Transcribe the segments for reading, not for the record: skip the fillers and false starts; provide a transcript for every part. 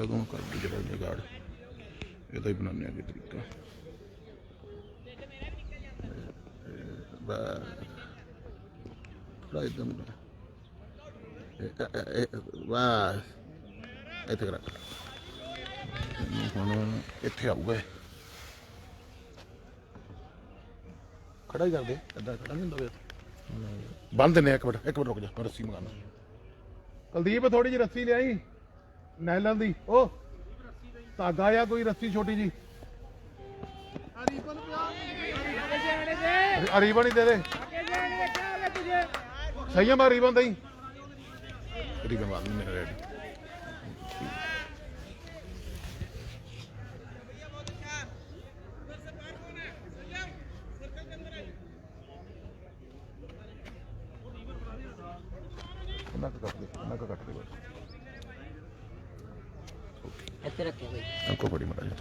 कदों कर दी जरा जुगाड़ ये ही बनाने आगे तरीका थोड़ा एकदम बस इतने कर हम इतने आऊगा खड़ा ही कर दे इदा खड़ा नहीं होंगे बन देने एक मिनट रुक जा मैं रस्सी मंगाना कुलदीप थोड़ी जी रस्सी लियाई नायलन दी ओ धागा या कोई रस्सी छोटी जी रीबन ही दे दे सही है मैं रीबन दई रीबन बांध मेरा रेडी कट दे ऐसे रखे भाई आपको बड़ी मजा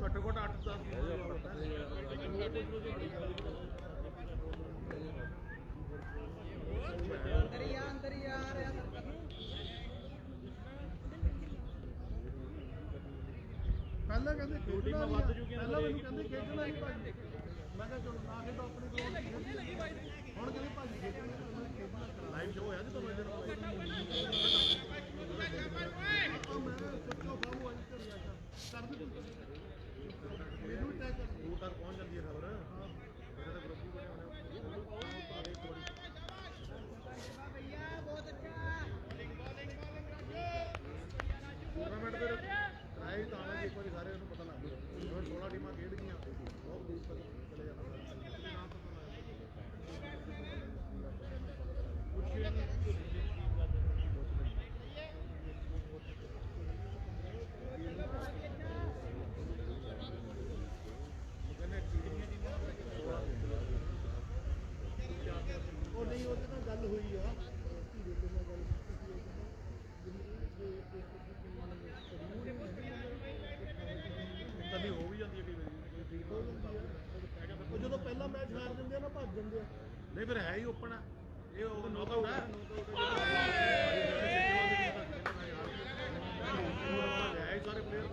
घट्टो घट्ट 8-10 ਪਹਿਲਾਂ ਕਹਿੰਦੇ ਖੇਡਣਾ ਨਹੀਂ ਪਹਿਲਾਂ ਮੈਨੂੰ ਕਹਿੰਦੇ ਖੇਡਣਾ ਨਹੀਂ ਭਾਜੀ ਮੈਂ ਕਿਹਾ ਚਲੋ ਨਾ ਖੇਡੋ ਆਪਣੇ ਕੋਲ ਹੁਣ ਕਹਿੰਦੇ ਭਾਜੀ ਖੇਡਣਾ ਲਾਈਵ ਸ਼ੋ ਹੋਇਆ ਜੀ ਤੁਹਾਨੂੰ ਇਧਰ ਮੈਂ ਸੋਚੋ ਬਾਬੂ ਅੱਜ ਕਰਿਆ ਕਰ ਦੇ ਮੈਨੂੰ ਟੈਗ ਕਰ ਦੂਰ ਤੱਕ ਪਹੁੰਚ ਜਾਂਦੀ ਹੈ ਖਬਰ ਹਾਂ ਮੇਰਾ ਤਾਂ ਗਰੁੱਪ ਹੀ ਬਣਿਆ ਹੋਣਾ ਭਈਆ ਬਹੁਤ ਅੱਛਾ ਟੂਰਨਾਮੈਂਟ ਦੇ ਰਾਈ ਤਾਂ ਆਣਾ ਇੱਕ ਵਾਰੀ ਸਾਰੇ ਨੂੰ ਪਤਾ ਲੱਗ ਗਿਆ 16 ਟੀਮਾਂ ਖੇਡ ਗਈਆਂ ਬਹੁਤ ਦੂਰ ਤੱਕ ਚਲੇ ਜਾਣਾ ਉਹ ਨਹੀਂ ਉਹਦੇ ਨਾਲ ਗੱਲ ਹੋਈ ਆ ਧੀਰੇ ਨਾਲ ਗੱਲ ਕਦੀ ਹੋ ਵੀ ਜਾਂਦੀ ਹੈ ਕਈ ਵਾਰੀ ਠੀਕ ਹੋ ਜਾਂਦੀ ਹੈ ਉਹ ਜਦੋਂ ਪਹਿਲਾ ਮੈਚ ਹਾਰ ਜਾਂਦੇ ਆ ਨਾ ਭੱਜ ਜਾਂਦੇ ਆ ਨਹੀਂ ਫਿਰ ਹੈ ਹੀ ਓਪਨ ਆ ਇਹ ਉਹ ਨੌਕਆਊਟ ਹੈ ਹੈ ਸਾਰੇ ਪਲੇਅਰ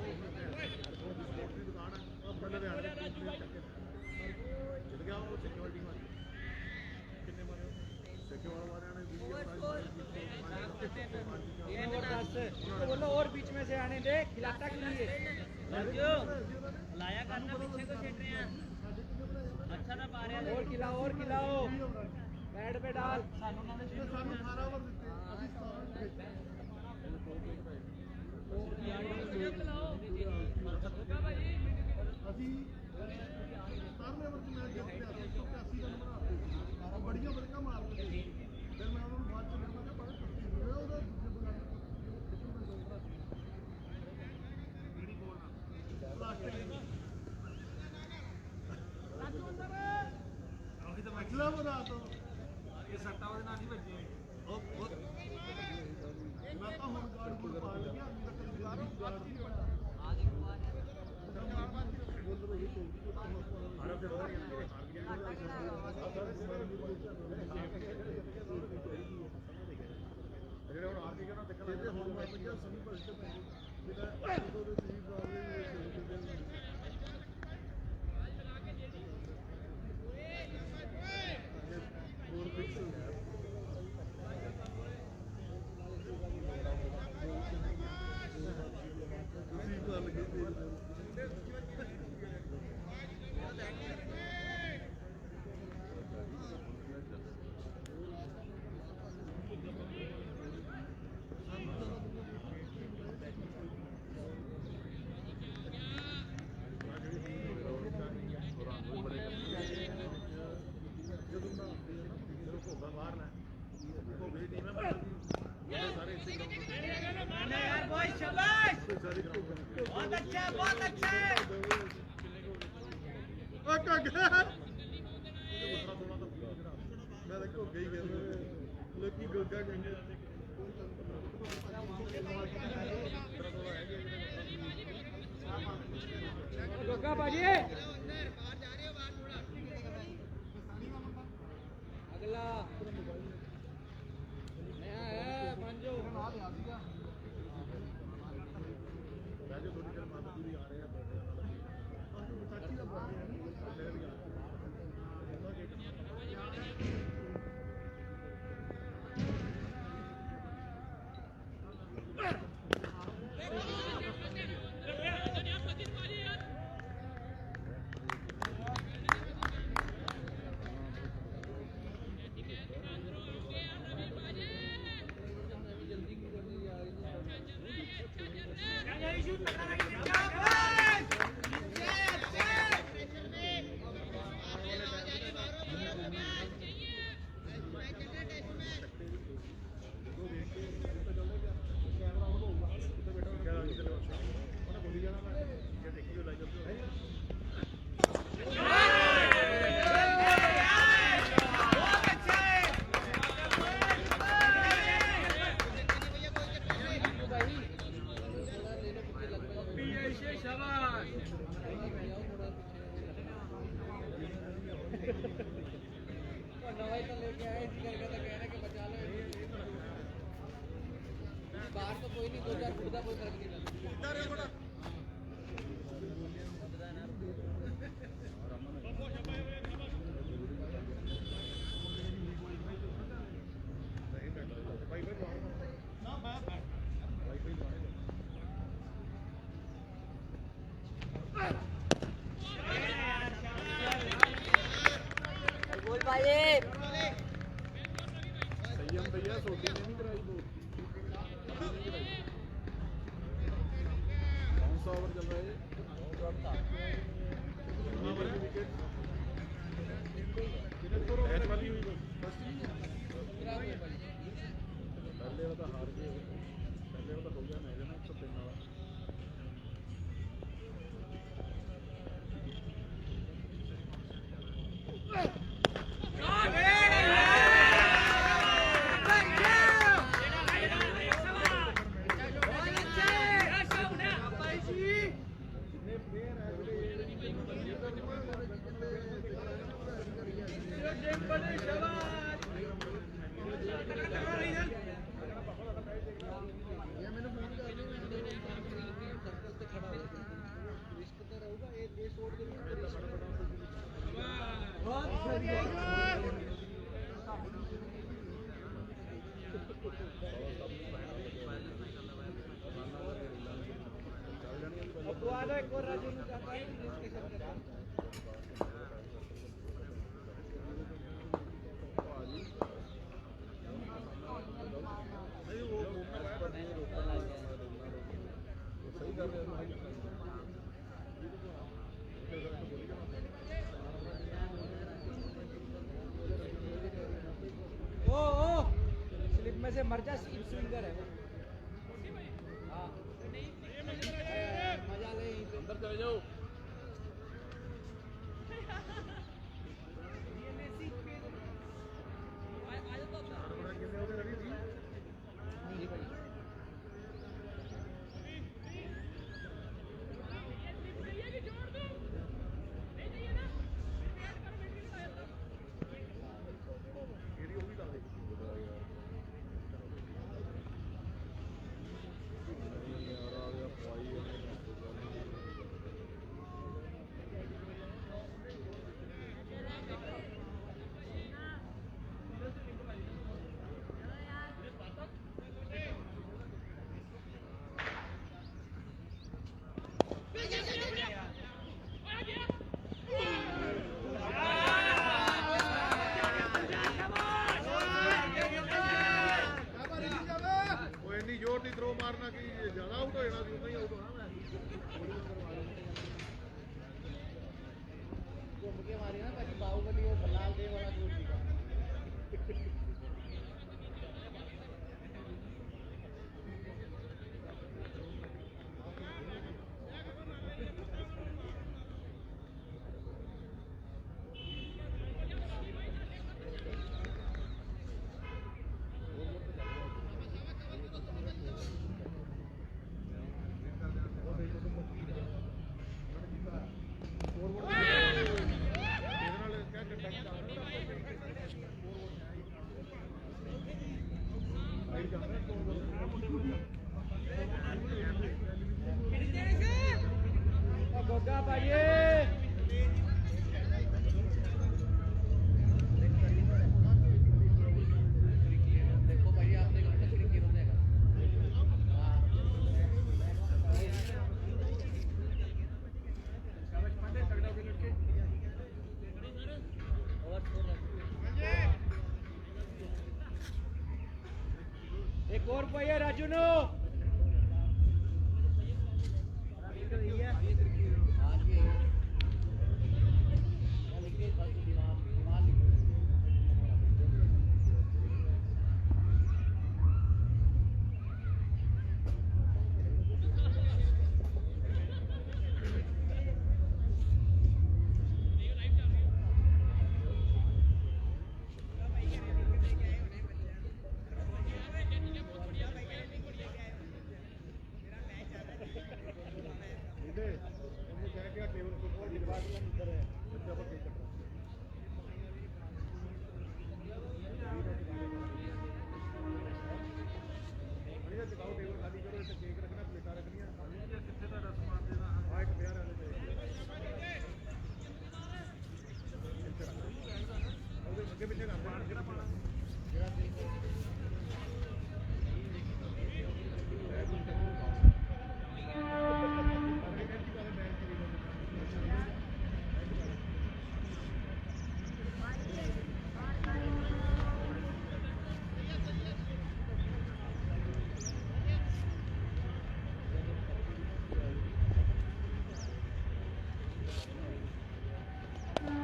ਸਪੋਰਟ ਦੀ ਦੁਕਾਨ ਹੈ ਆਪਣੇ ਲੁਧਿਆਣੇ ਦੇ ਜਿੱਤ ਗਿਆ ਉਹ ਸਿਕਿਉਰਿਟੀ ਮਾਰੀ ਕਿੰਨੇ ਮਾਰੇ सिक्योर वाले ने बोलो और बीच में से आने दे खिलाता के लिए लाया करना पीछे को छेड़ रहे हैं अच्छा ना पा रहे हैं और खिलाओ बैट पे डाल ਸਾਨੂੰ 18 ओवर ਦਿੱਤੇ ਅਸੀਂ 17ਵੇਂ ਓਵਰ ਚ ਮੈਚ ਜਿੱਤਿਆ 80 ਰਨ ਬਣਾਤੇ ਬੜੀਆਂ ਬੜੀਆਂ ਮਾਰਦੇ ਸੀ ਫਿਰ ਮੈਂ ਉਹਨਾਂ ਨੂੰ ਬਾਅਦ ਚ ਮਿਲਣਾ ਕਿ ਬੜਾ ਸੱਚੀ ਹੋਇਆ ਉਹਦਾ ਦੂਜੇ ਬੁਲਾਣੇ ਕਿਹੜੀ ਬੋਲ ਨਾ ਉਹੀ ਤਾਂ ਮਸਲਾ ਬਣਾ ਦੋ ਇਹ ਸੱਟਾਂ ਉਹਦੇ ਨਾਲ ਨਹੀਂ ਵੱਜੇ ਉਹ ਮੈਂ ਤਾਂ ਹੁਣ ਗਾਰਡ ਕੋਲ ਪਾ ਲਿਆ ਅभी तक ਗਾਰਡ ਨਹੀਂ ਪੜਾ ਆ ਦੇਖੋ ਆ ਬੋਲ ਰਹੀ ਕੋਈ भारत से बदल गया ਜਿਹੜੇ ਹੁਣ ਆਰਟੀ ਕਰਨਾ ਦੇਖਣਾ ਇਹਦੇ ਹੁਣ ਮੈਂ ਕਿਹਾ ਸਭੀ ਭਲਕੇ ਪੈ ਜਿਹੜਾ ਉਹਦੇ ਤੁਸੀਂ ਬਾਰੇ ਹੋਰ ਫਿਕਸ ਹੋ ਗਿਆ ਤੁਸੀਂ ਗੱਲ ਕੀਤੀ यार बॉय शाबाश बहुत अच्छा मैं देखो गई गया लोकी गोगा गंगे गोगा बाजी अगला नया है मंजू राजू थोड़ी देर बाद पूरी आ रहे हैं चाची का बात है मेरे भी आ बाहर तो कोई नहीं 2000 फुट का कोई फर्क नहीं पड़ता बोल भाई संयम भैया सोटी ने नहीं कराई वो कौन सा ओवर चल रहा है मैच वाली हुई पहले वाला हार गए पहले वाला हो गया मैच ना 103 वाला स्लिप में से मर जा स्विंगर है वो हाँ मजा ले अंदर चले जाओ मारना कि ज्यादा आउट हो जाना नहीं आउट होना घूम के मारी ना ताकि बाहुबली वो लाल देव वाला गोल दिखा एक और पहिया राजू नो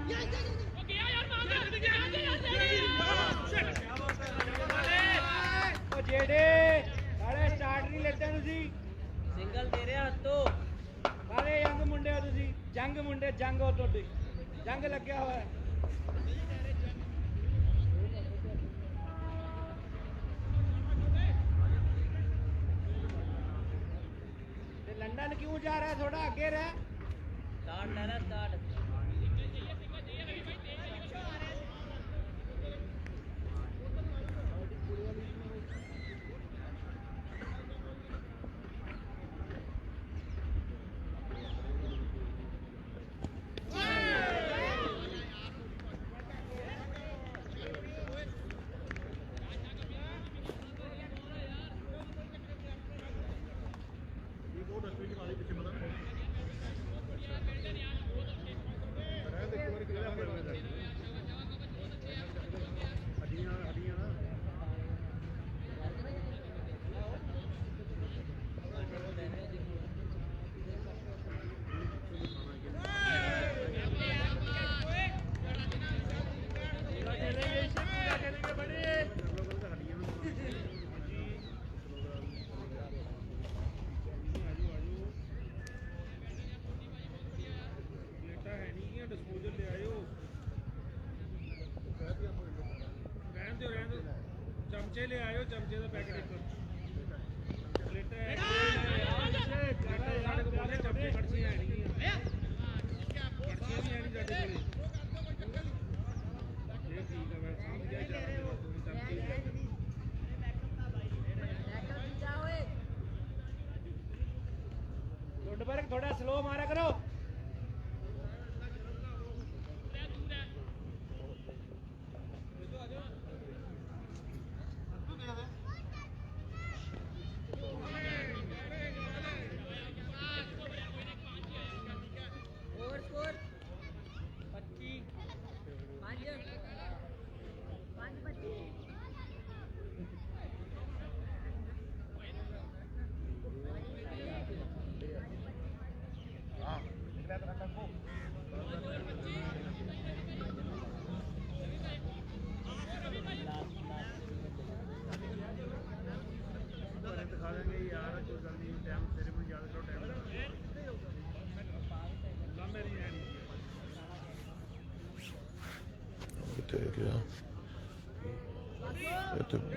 ਉਹ ਜਿਹੜੇ ਨਾਲੇ ਸਟਾਰਟ ਨਹੀਂ ਲੈਂਦੇ ਤੁਸੀਂ ਸਿੰਗਲ ਦੇ ਰਿਹਾ ਹੱਥੋਂ ਨਾਲੇ ਯੰਗ ਮੁੰਡੇ ਹੋ ਤੁਸੀਂ ਜੰਗ ਮੁੰਡੇ ਜੰਗ ਹੋ ਤੁਹਾਡੇ ਜੰਗ ਲੱਗਿਆ ਹੋਇਆ ਤੇ ਲੰਡਨ ਕਿਉਂ ਜਾ ਰਿਹਾ ਥੋੜਾ ਅੱਗੇ ਰਹਿ ਸਟਾਰਟ ਲੈ ਰਿਹਾ ਸਟਾਰਟ ਚਮਚੇ ਲੈ ਆਇਓ ਚਮਚੇ ਦਾ ਪੈਕੇਟ ਇੱਕ ਪਲੇਟਾਂ ਸਾਡੇ ਕੋਲ ਚਮਚੇ ਕੜਛੀਆਂ ਹੈ ਨਹੀਂ ਕੜਛੀਆਂ ਵੀ ਹੈ ਨਹੀਂ ਸਾਡੇ ਕੋਲ ਇਹ ਠੀਕ ਹੈ ਮੈਂ ਸਮਝ ਗਿਆ ਜਰਾ ਚਮਚੇ ਗੁੱਡਬਰਗ ਥੋੜਾ ਸਲੋ ਮਾਰਿਆ ਕਰੋ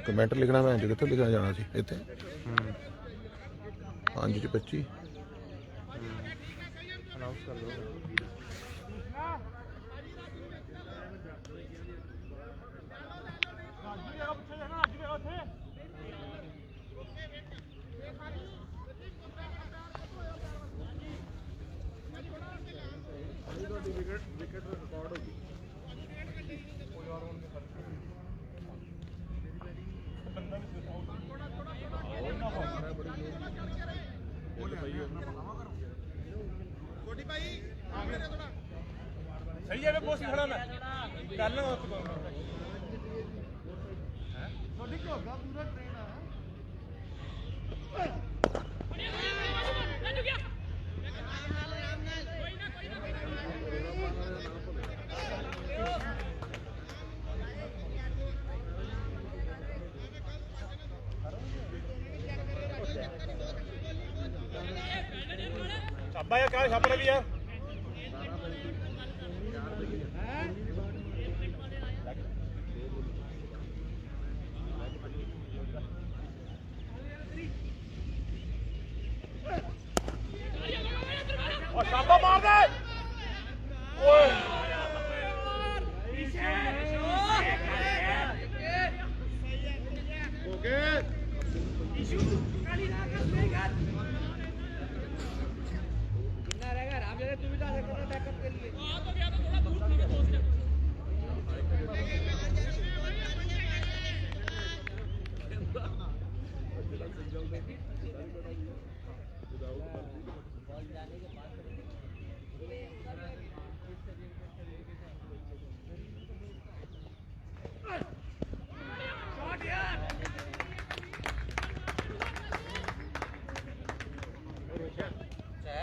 कमेंट लिखना मैं कितने लिखना जाना सी इतने 5/25 अनाउंस कर दो विकेट रिकॉर्ड होगी सही है पोस्ट खड़ा मैं कर लो थोड़ी को होगा पूरा ट्रेन है शाबा यार क्या छाप रहा भी यार और शाबा मार दे ओए ओके तू भी जा सकता है बैकअप के लिए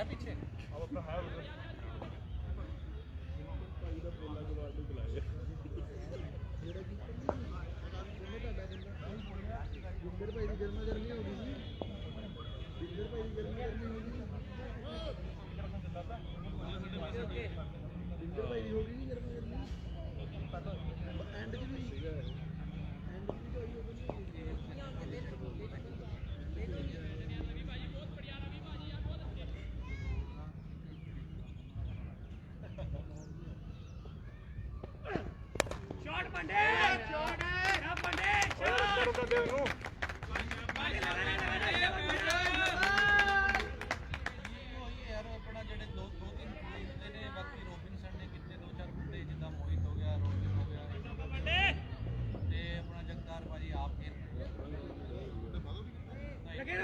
पीछे अब अपना है ओके ओके ਇੰਦਰ ਭਾਈ ਦੀ ਹੋ ਗਈ ਨਹੀਂ ਗਰਮਾ ਗਰਮੀ ਪਤਾ ਐਂਡ ਚ ਵੀ ਐਂਡ ਚ ਵੀ ਹੋਈ शॉट बंडे शॉट है बंडे शॉट ਕਰ ਦੇ ਉਹਨੂੰ बाजी लगा रहा है ਯਾਰ ਆਪਣਾ ਜਿਹੜੇ ਦੋ ਤਿੰਨ ਹੁੰਦੇ ਨੇ ਬਾਕੀ ਰੋਬਿਨਸਨ ਨੇ ਕਿੰਨੇ ਦੋ ਚਾਰ ਮੁੰਡੇ ਜਿੱਦਾਂ ਮੋਹਿਤ ਹੋ ਗਿਆ ਰੋਬਿਨ ਹੋ ਗਿਆ बंडे ਤੇ ਆਪਣਾ ਜਗਤਾਰ ਭਾਜੀ ਆਪ ਖੇਲ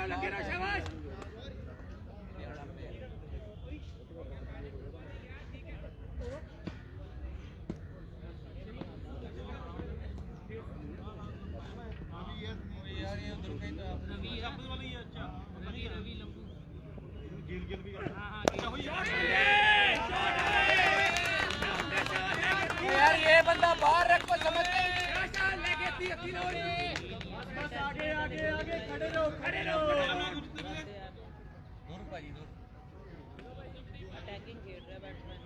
लगे रहो शाबाश यार ये उधर कहीं तो रवि रवि वाला ही है अच्छा रवि रवि लंबू गिल भी हां हां अच्छा हुई यार ये बंदा बाहर रख को समझते हैं लेके ती बस आगे आगे आगे खड़े रहो दूर भाई दूर अटैकिंग खेल रहा है बैट्समैन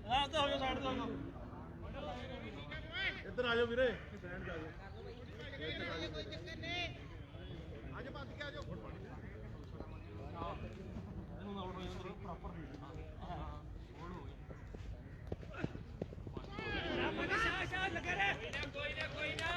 हां तो हो जाओ साइड तो हो जाओ ਇੱਧਰ ਆ ਜਾਓ ਵੀਰੇ शाबाश लगे रहे कोई ना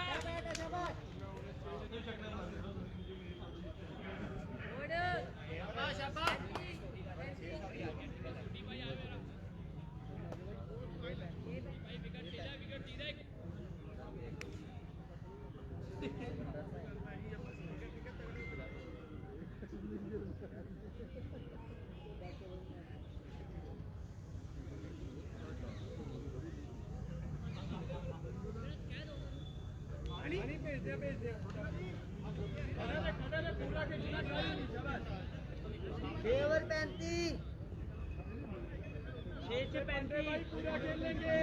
फेवर 35 6 से 35 पूरा खेल लेंगे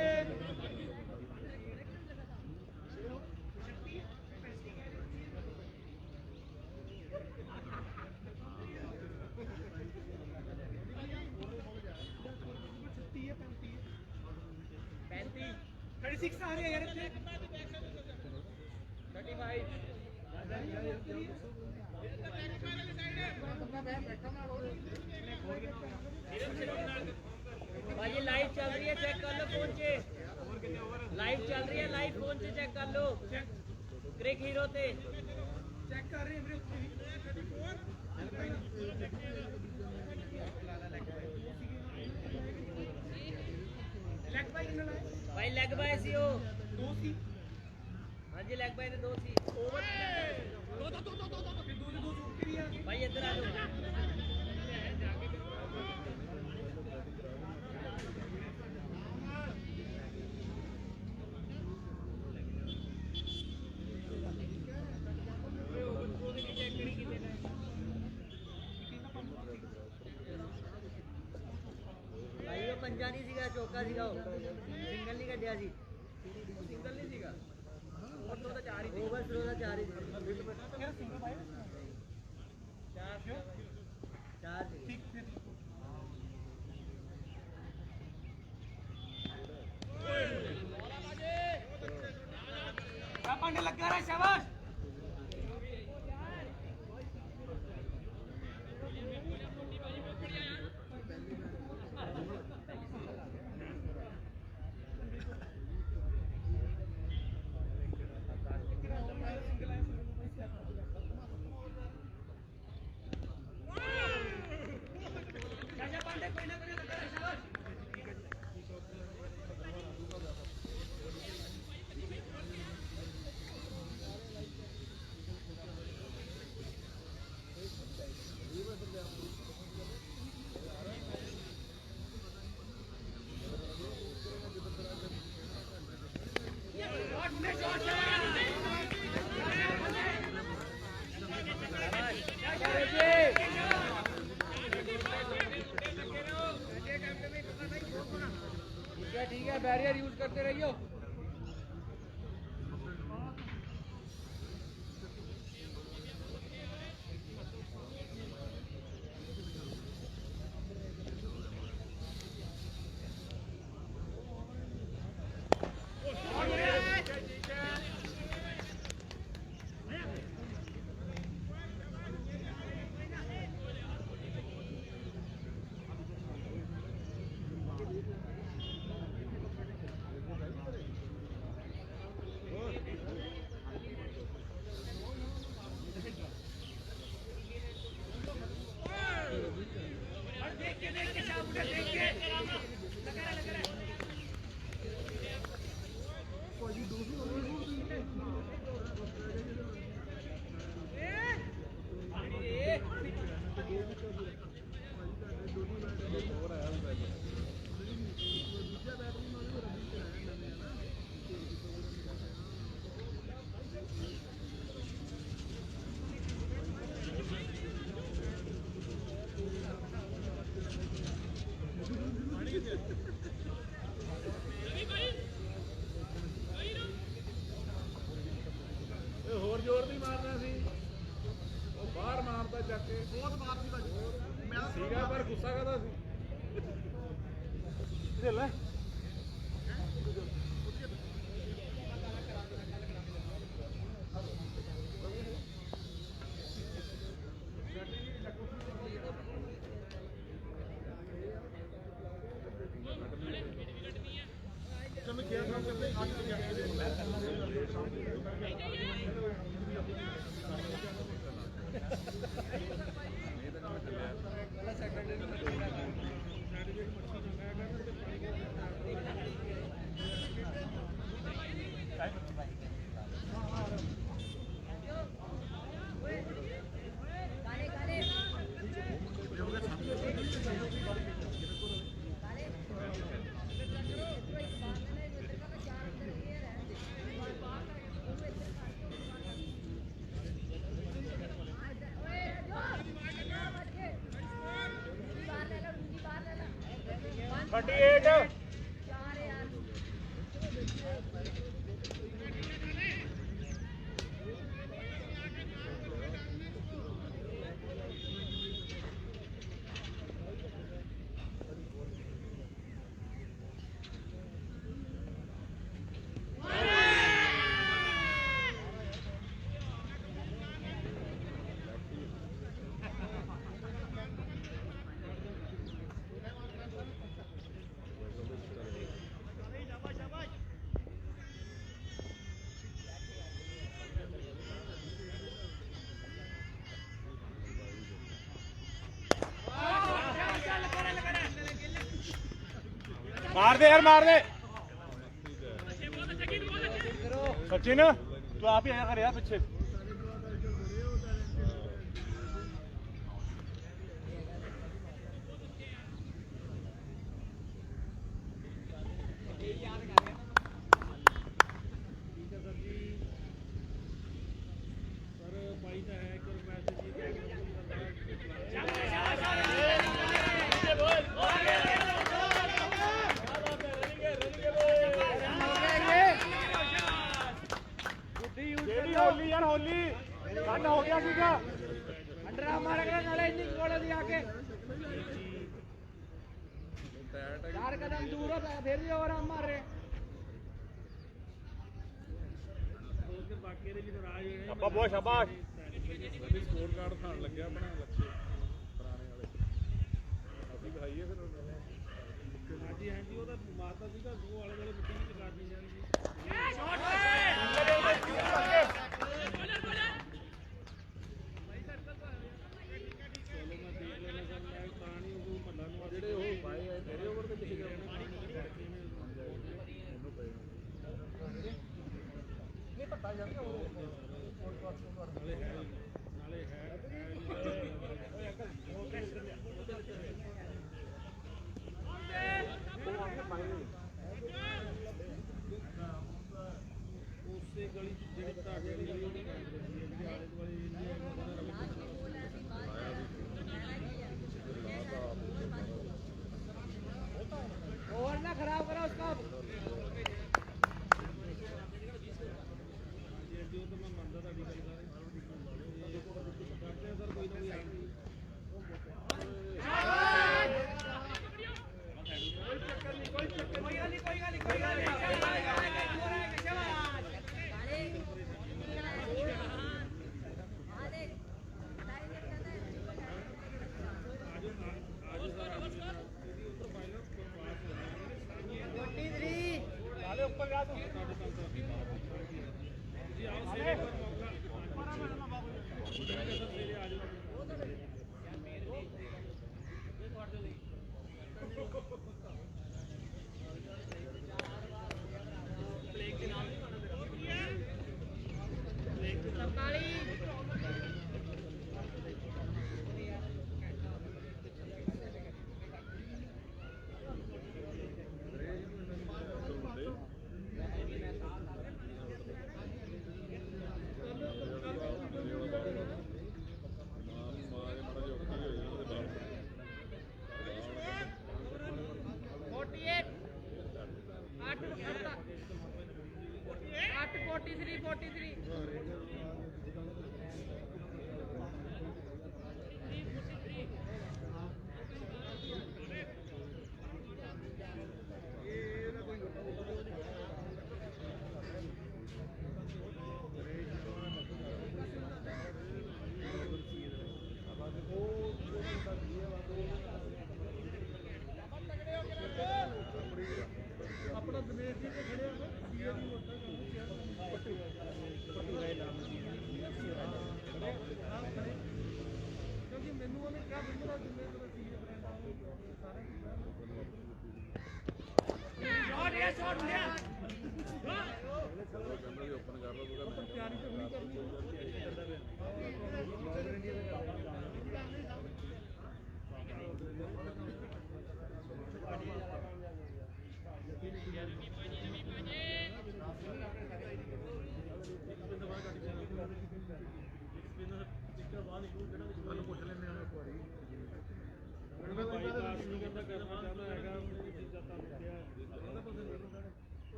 आ रही है यार 35 भाई लाइव चल रही है चेक कर लो फोन से लाइव चल रही है लाइव फोन से चेक कर लो क्रिक हीरो थे चेक कर रहे हैं भाई लेग बाय सी हो दो सी हाँ जी लेग बाय ने 2 सी ओवर दो भाई इधर आ जाओ भाई वो पंजा नहीं सीगा चौका सीगा सिंगल नहीं कटिया सी सिंगल नहीं सीगा और तो 4 ही ओवर थ्रो का 4 ही सिंगल भाई 4 ठीक पांडे लग रहा है शाबाश ठीक है बैरियर यूज करते रहियो ਹੋਰ ਜ਼ੋਰ ਨਹੀਂ ਮਾਰਨਾ ਸੀ ਉਹ ਬਾਹਰ ਮਾਰਦਾ ਚੱਕ ਕੇ ਬਹੁਤ ਮਾਰਦੀ ਭਾਜੀ ਮੈਂ ਸੀਗਾ ਪਰ ਗੁੱਸਾ ਕਰਦਾ ਸੀ ਇਹ ਲੈ मार दे यार मार दे सचिन तू आप ही आया कर यार पीछे होली यार होली ठंड हो गया सीधा अंडर मारेगा नाले इतनी गोल दी आके 4 कदम दूर हो फिर भी और हम मार रहे शाबाश शाबाश स्कोर कार्ड खान लग गया अपना लक्ष्य पुराने वाले अभी दिखाइए फिर हाजी हाजी ਉਹਦਾ ਮਾਤਾ ਜੀ ਦਾ ਦੋ ਵਾਲੇ ਵਾਲੇ ਮਿੱਟੀ ਵਿੱਚ ਕਾਟ ਨਹੀਂ ਜਾਂਦੀ ਸ਼ਾਟ ਜਿਹੜੇ ਉਹ ਪਾਏ ਆ ਤੇਰੇ ਓਵਰ ਤੇ ਕਿਸੇ ਦਾ ਨਹੀਂ ਪਤਾ ਜਾਂਦਾ ਨਾਲੇ ਹੈ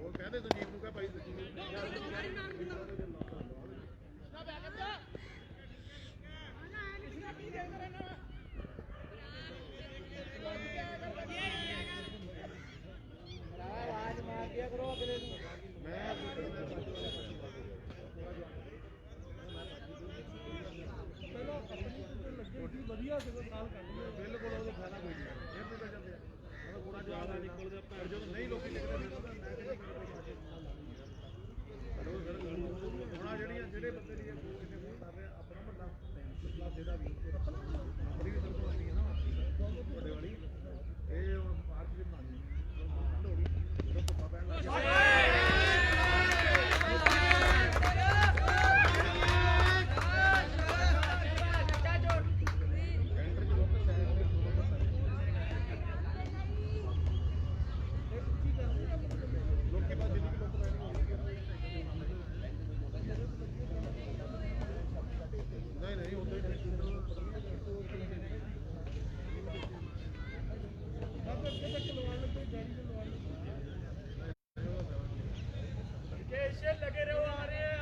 ਉਹ ਕਹਿੰਦੇ ਸੰਜੀਵ ਨੂੰ ਕਹ ਭਾਈ ਆਵਾਜ਼ ਮਾਰ ਦਿਆ ਕਰੋ ਅਗਲੇ ਨੂੰ ਵਧੀਆ ਸਗੋਂ ਸਾਲ ਕੱਢ ਲਿਆ ਬਿਲਕੁਲ ਉਹਦਾ ਫਾਇਦਾ ਕੋਈ ਨਹੀਂ ਇਹ ਵੀ ਜਾਂਦੇ ਆ ਉਹਦਾ ਪੂਰਾ ਜ਼ਿਆਦਾ ਨਿਕਲਦਾ ਪਰ ਜਦੋਂ ਨਹੀਂ ਲੋਕੀ ਨਿਕਲਦੇ ਹੁਣ ਜਿਹੜੇ ਬੰਦੇ ਲਈ ਕਿੰਨੇ ਫੋਨ ਕਰ ਰਹੇ ਆਪਣਾ ਵੱਡਾ ਕਲਾਸੇ ਦਾ ਵੀ ਆਪਣੀ ਵੀ ਸਰਕਾਰ ਦੀ ਹੈ ਨਾ ਵੱਡੇ ਵਾਲੀ ਇਹ ਪਾਰਕ ਦੇ ਬਣਾਉਣੀ ਠੰਡ ਹੋ ਗਈ ਜਦੋਂ ਧੁੱਪਾ ਪੈਣ ਲੱਗ ਗਿਆ लगे रहो आ रहे हैं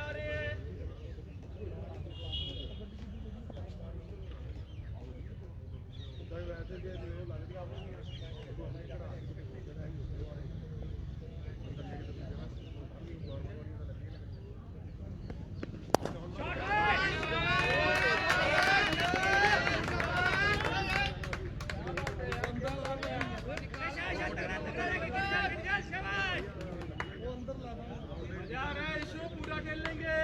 वैसे लग पूरा खेल लेंगे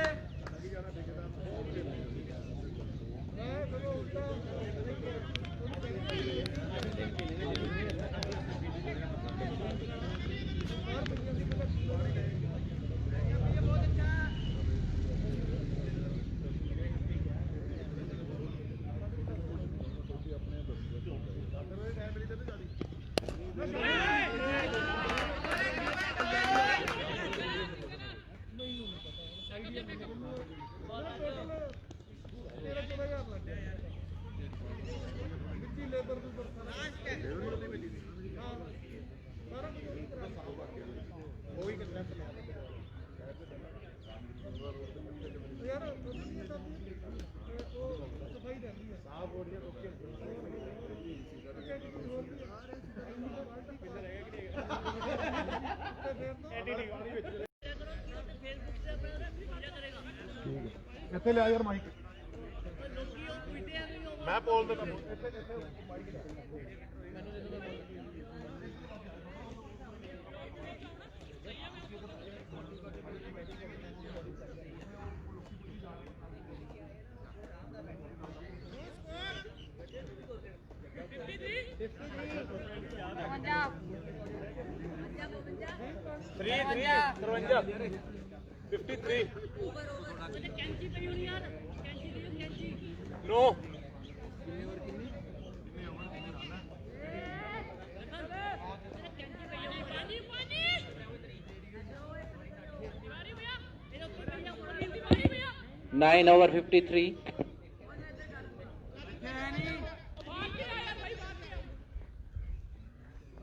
ਇੱਥੇ ਲਿਆ ਯਾਰ ਮਾਈਕ ਮੈਂ ਬੋਲ ਦੇਣਾ नो नाइन ओवर 53।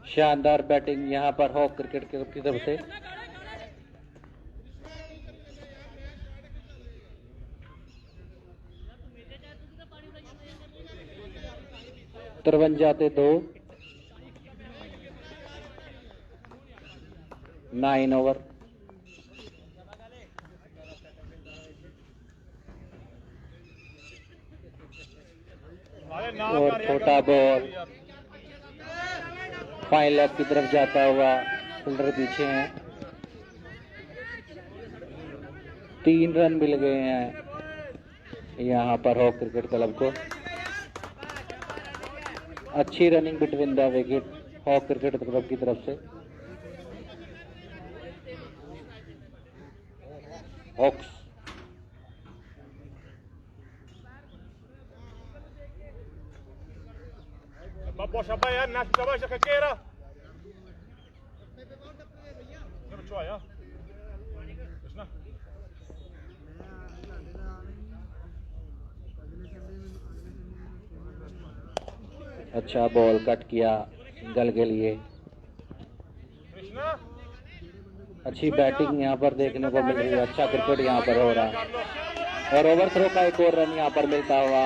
शानदार बैटिंग यहाँ पर हॉक क्रिकेट क्लब की तरफ से। तरवंजाते 2। 9 ओवर। और छोटा बॉल फाइन लेग की तरफ जाता हुआ, फील्डर पीछे हैं। 3 रन मिल गए हैं यहाँ पर हॉक क्रिकेट क्लब को। अच्छी running between the wicket hawk cricket club की तरफ से। Hawks Babbo Shabaya, Nas Shabaya Kakera. Never try, huh? Krishna. अच्छा बॉल कट किया सिंगल के लिए। Krishna. अच्छी बैटिंग यहाँ पर देखने को मिल रही है। अच्छा क्रिकेट यहाँ पर हो रहा है और ओवर थ्रो का एक और रन यहाँ पर मिलता हुआ।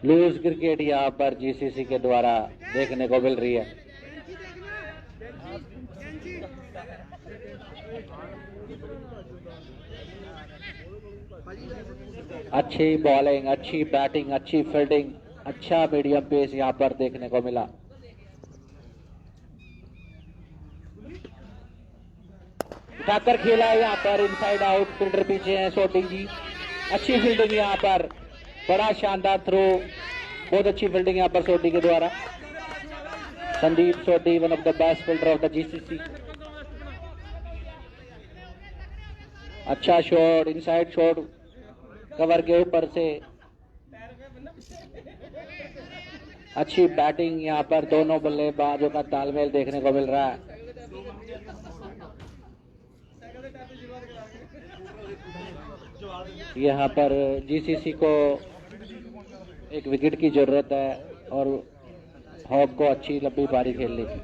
लूज क्रिकेट यहाँ पर जीसीसी के द्वारा देखने को मिल रही है। अच्छी बॉलिंग, अच्छी बैटिंग, अच्छी फील्डिंग, अच्छा मीडियम पेस यहाँ पर देखने को मिला। उठाकर खेला यहाँ पर इनसाइड आउट, फील्डर पीछे हैं सोटी जी। अच्छी फील्डिंग यहाँ पर, बड़ा शानदार थ्रो, बहुत अच्छी फील्डिंग यहाँ पर सोटी के द्वारा। Sandeep Soti, one of the best fielder of the GCC. अच्छा शॉट, इनसाइड शॉट कवर के ऊपर से। अच्छी बैटिंग यहाँ पर, दोनों बल्लेबाजों का तालमेल देखने को मिल रहा है। यहाँ पर जीसीसी को एक विकेट की जरूरत है और हॉक को अच्छी लंबी पारी खेलने की।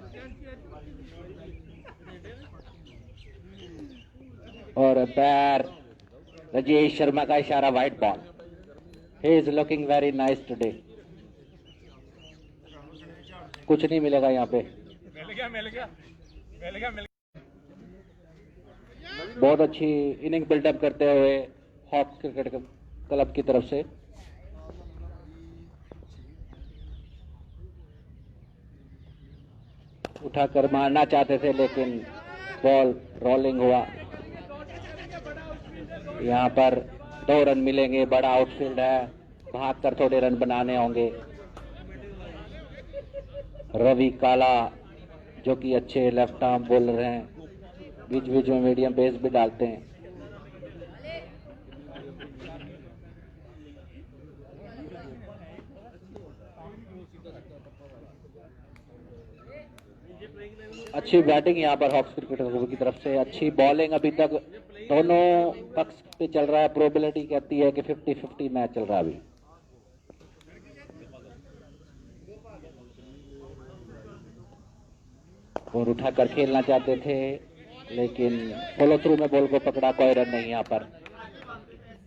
और पैर राजेश शर्मा का इशारा, white ball. He is looking very nice today. कुछ नहीं मिलेगा यहाँ पे। मिल गया। बहुत अच्छी इनिंग बिल्डअप करते हुए हॉक क्रिकेट क्लब की तरफ से। उठाकर मारना चाहते थे लेकिन बॉल रोलिंग हुआ। यहाँ पर 2 रन मिलेंगे, बड़ा आउटफील्ड है, भागकर थोड़े रन बनाने होंगे। रवि काला जो कि अच्छे लेफ्ट आर्म बॉलर हैं, बीच बीच में मीडियम पेस भी डालते हैं। अच्छी बैटिंग यहाँ पर हॉक्स क्रिकेट क्लब की तरफ से। अच्छी बॉलिंग, अभी तक दोनों पक्ष पे चल रहा है। प्रोबेबिलिटी कहती है कि 50-50 मैच चल रहा है अभी। और उठाकर खेलना चाहते थे लेकिन फॉलो थ्रू में बॉल को पकड़ा, कोई रन नहीं यहाँ पर।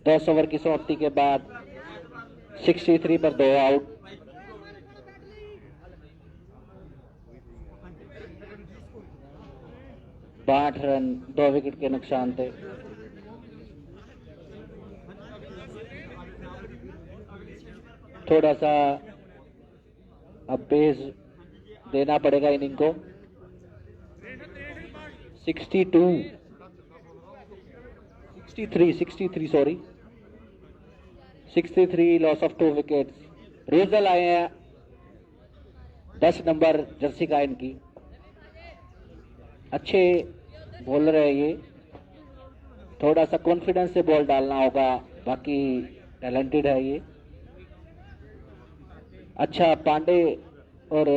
10 ओवर की समाप्ति के बाद 63 पर 2 आउट। बाठ रन 2 विकेट के नुकसान थे। थोड़ा सा अब पेस देना पड़ेगा इनिंग को। 63 सॉरी 63 लॉस ऑफ 2 विकेट्स। रूजल आए हैं 10 नंबर जर्सी का इनकी। अच्छे बॉलर है ये, थोड़ा सा कॉन्फिडेंस से बॉल डालना होगा, बाकी टैलेंटेड है ये। अच्छा, पांडे और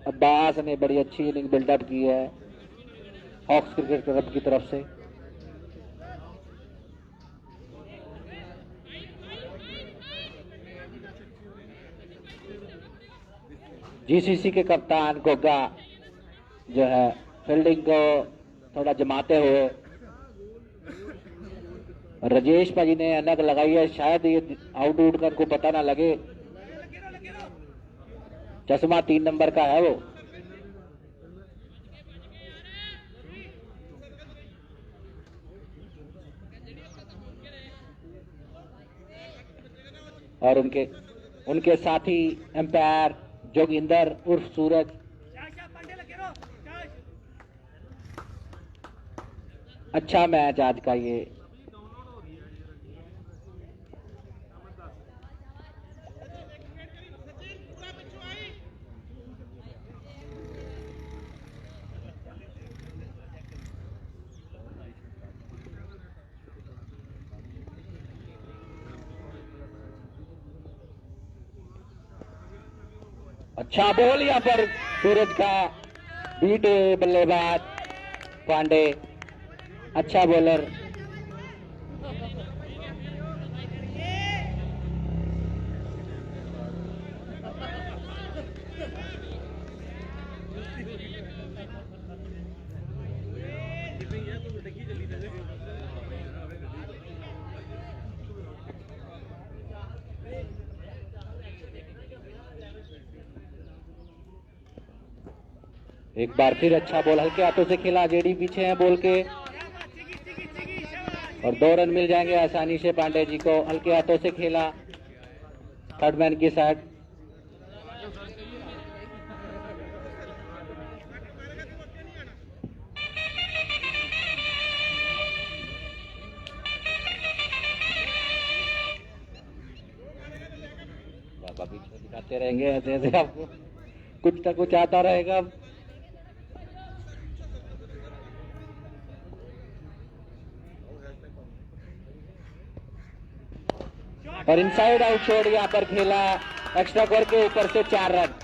अब्बास ने बड़ी अच्छी इनिंग बिल्डअप की है हॉक्स क्रिकेट क्लब की तरफ से। जीसीसी के कप्तान गोगा जो है फील्डिंग को थोड़ा जमाते हुए, राजेश भाजी ने अलग लगाई है, शायद ये आउट का को पता ना लगे। चश्मा 3 नंबर का है वो। और उनके साथी एम्पायर जोगिंदर उर्फ सूरज। अच्छा मैच आज का ये। अच्छा बॉल यहां पर सूरज का बीट बल्लेबाज पांडे, अच्छा बॉलर। एक बार फिर अच्छा बॉल हल्के हाथों से खेला, जेडी पीछे हैं बॉल के और 2 रन मिल जाएंगे आसानी से पांडे जी को। हल्के हाथों से खेला थर्ड मैन की साइड। बाबा पीछे दिखाते रहेंगे ऐसे ऐसे, आपको कुछ ना कुछ आता रहेगा। और इनसाइड आउट शॉट यहां पर खेला एक्स्ट्रा कवर के ऊपर से 4 रन।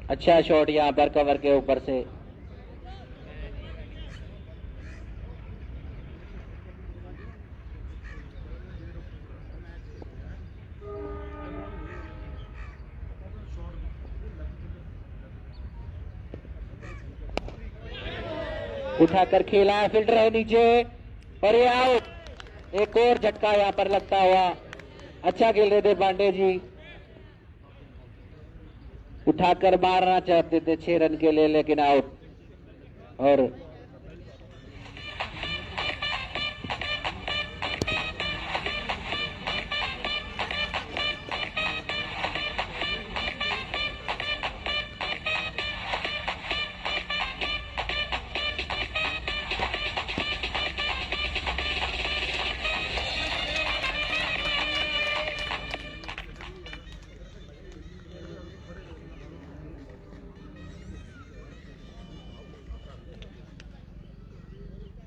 अच्छा शॉट यहां पर कवर के ऊपर से। उठाकर खेला है, फील्डर है नीचे और ये आउट। एक और झटका यहां पर लगता हुआ। अच्छा खेल रहे थे पांडे जी, उठाकर मारना चाहते थे 6 रन के लिए, लेकिन आउट। और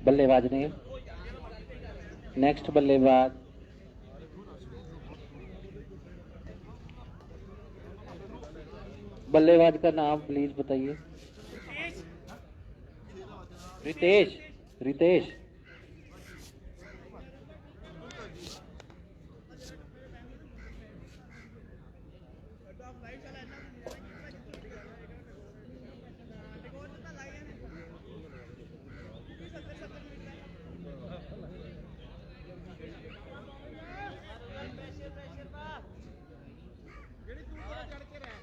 बल्लेबाज ने नेक्स्ट बल्लेबाज बल्लेबाज का नाम प्लीज बताइए। रितेश रितेश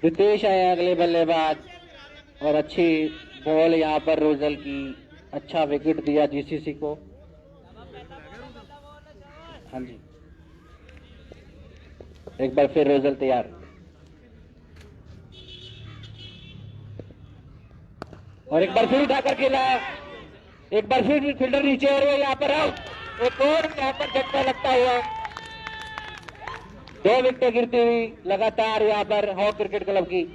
रितेश आए अगले बल्लेबाज और अच्छी बॉल यहाँ पर रोजल की, अच्छा विकेट दिया जीसीसी को। हाँ जी, एक बार फिर रोजल तैयार और एक बार फिर उठाकर खेला, एक बार फिर फील्डर नीचे आ रही है यहाँ पर आउट, एक और यहाँ पर झटका लगता हुआ, 2 विकेटें गिरती हुई लगातार यहाँ पर हॉक क्रिकेट क्लब की।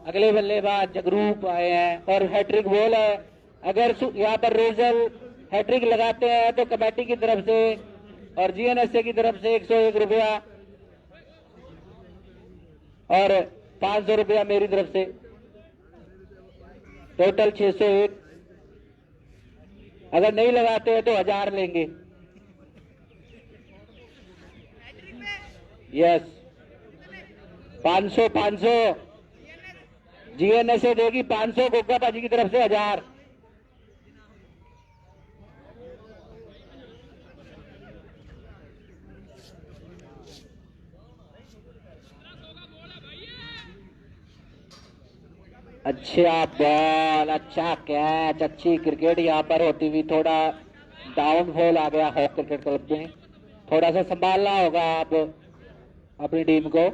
अगले बल्लेबाज जगरूप आए हैं और हैट्रिक बॉल है। अगर यहाँ पर रोजल हैट्रिक लगाते हैं तो कमेटी की तरफ से और जीएनएसए की तरफ से 101 रुपया और 500 रुपया मेरी तरफ से, टोटल 601। अगर नहीं लगाते हैं तो 1000 लेंगे। यस, 500 500 जीएनएसए देगी, 500 गोगा पाजी की तरफ से 1000। अच्छा बॉल, अच्छा कैच, अच्छी क्रिकेट यहाँ पर होती हुई। थोड़ा डाउनफॉल आ गया हॉक क्रिकेट क्लब में, थोड़ा सा संभालना होगा आप अपनी टीम को।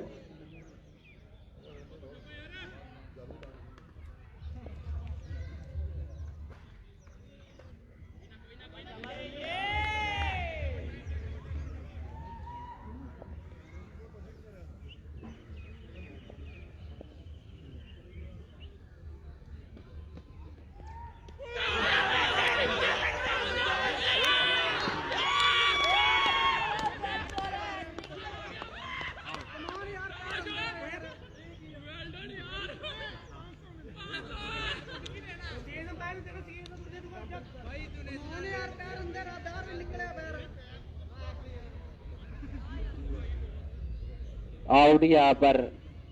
आउट यहाँ पर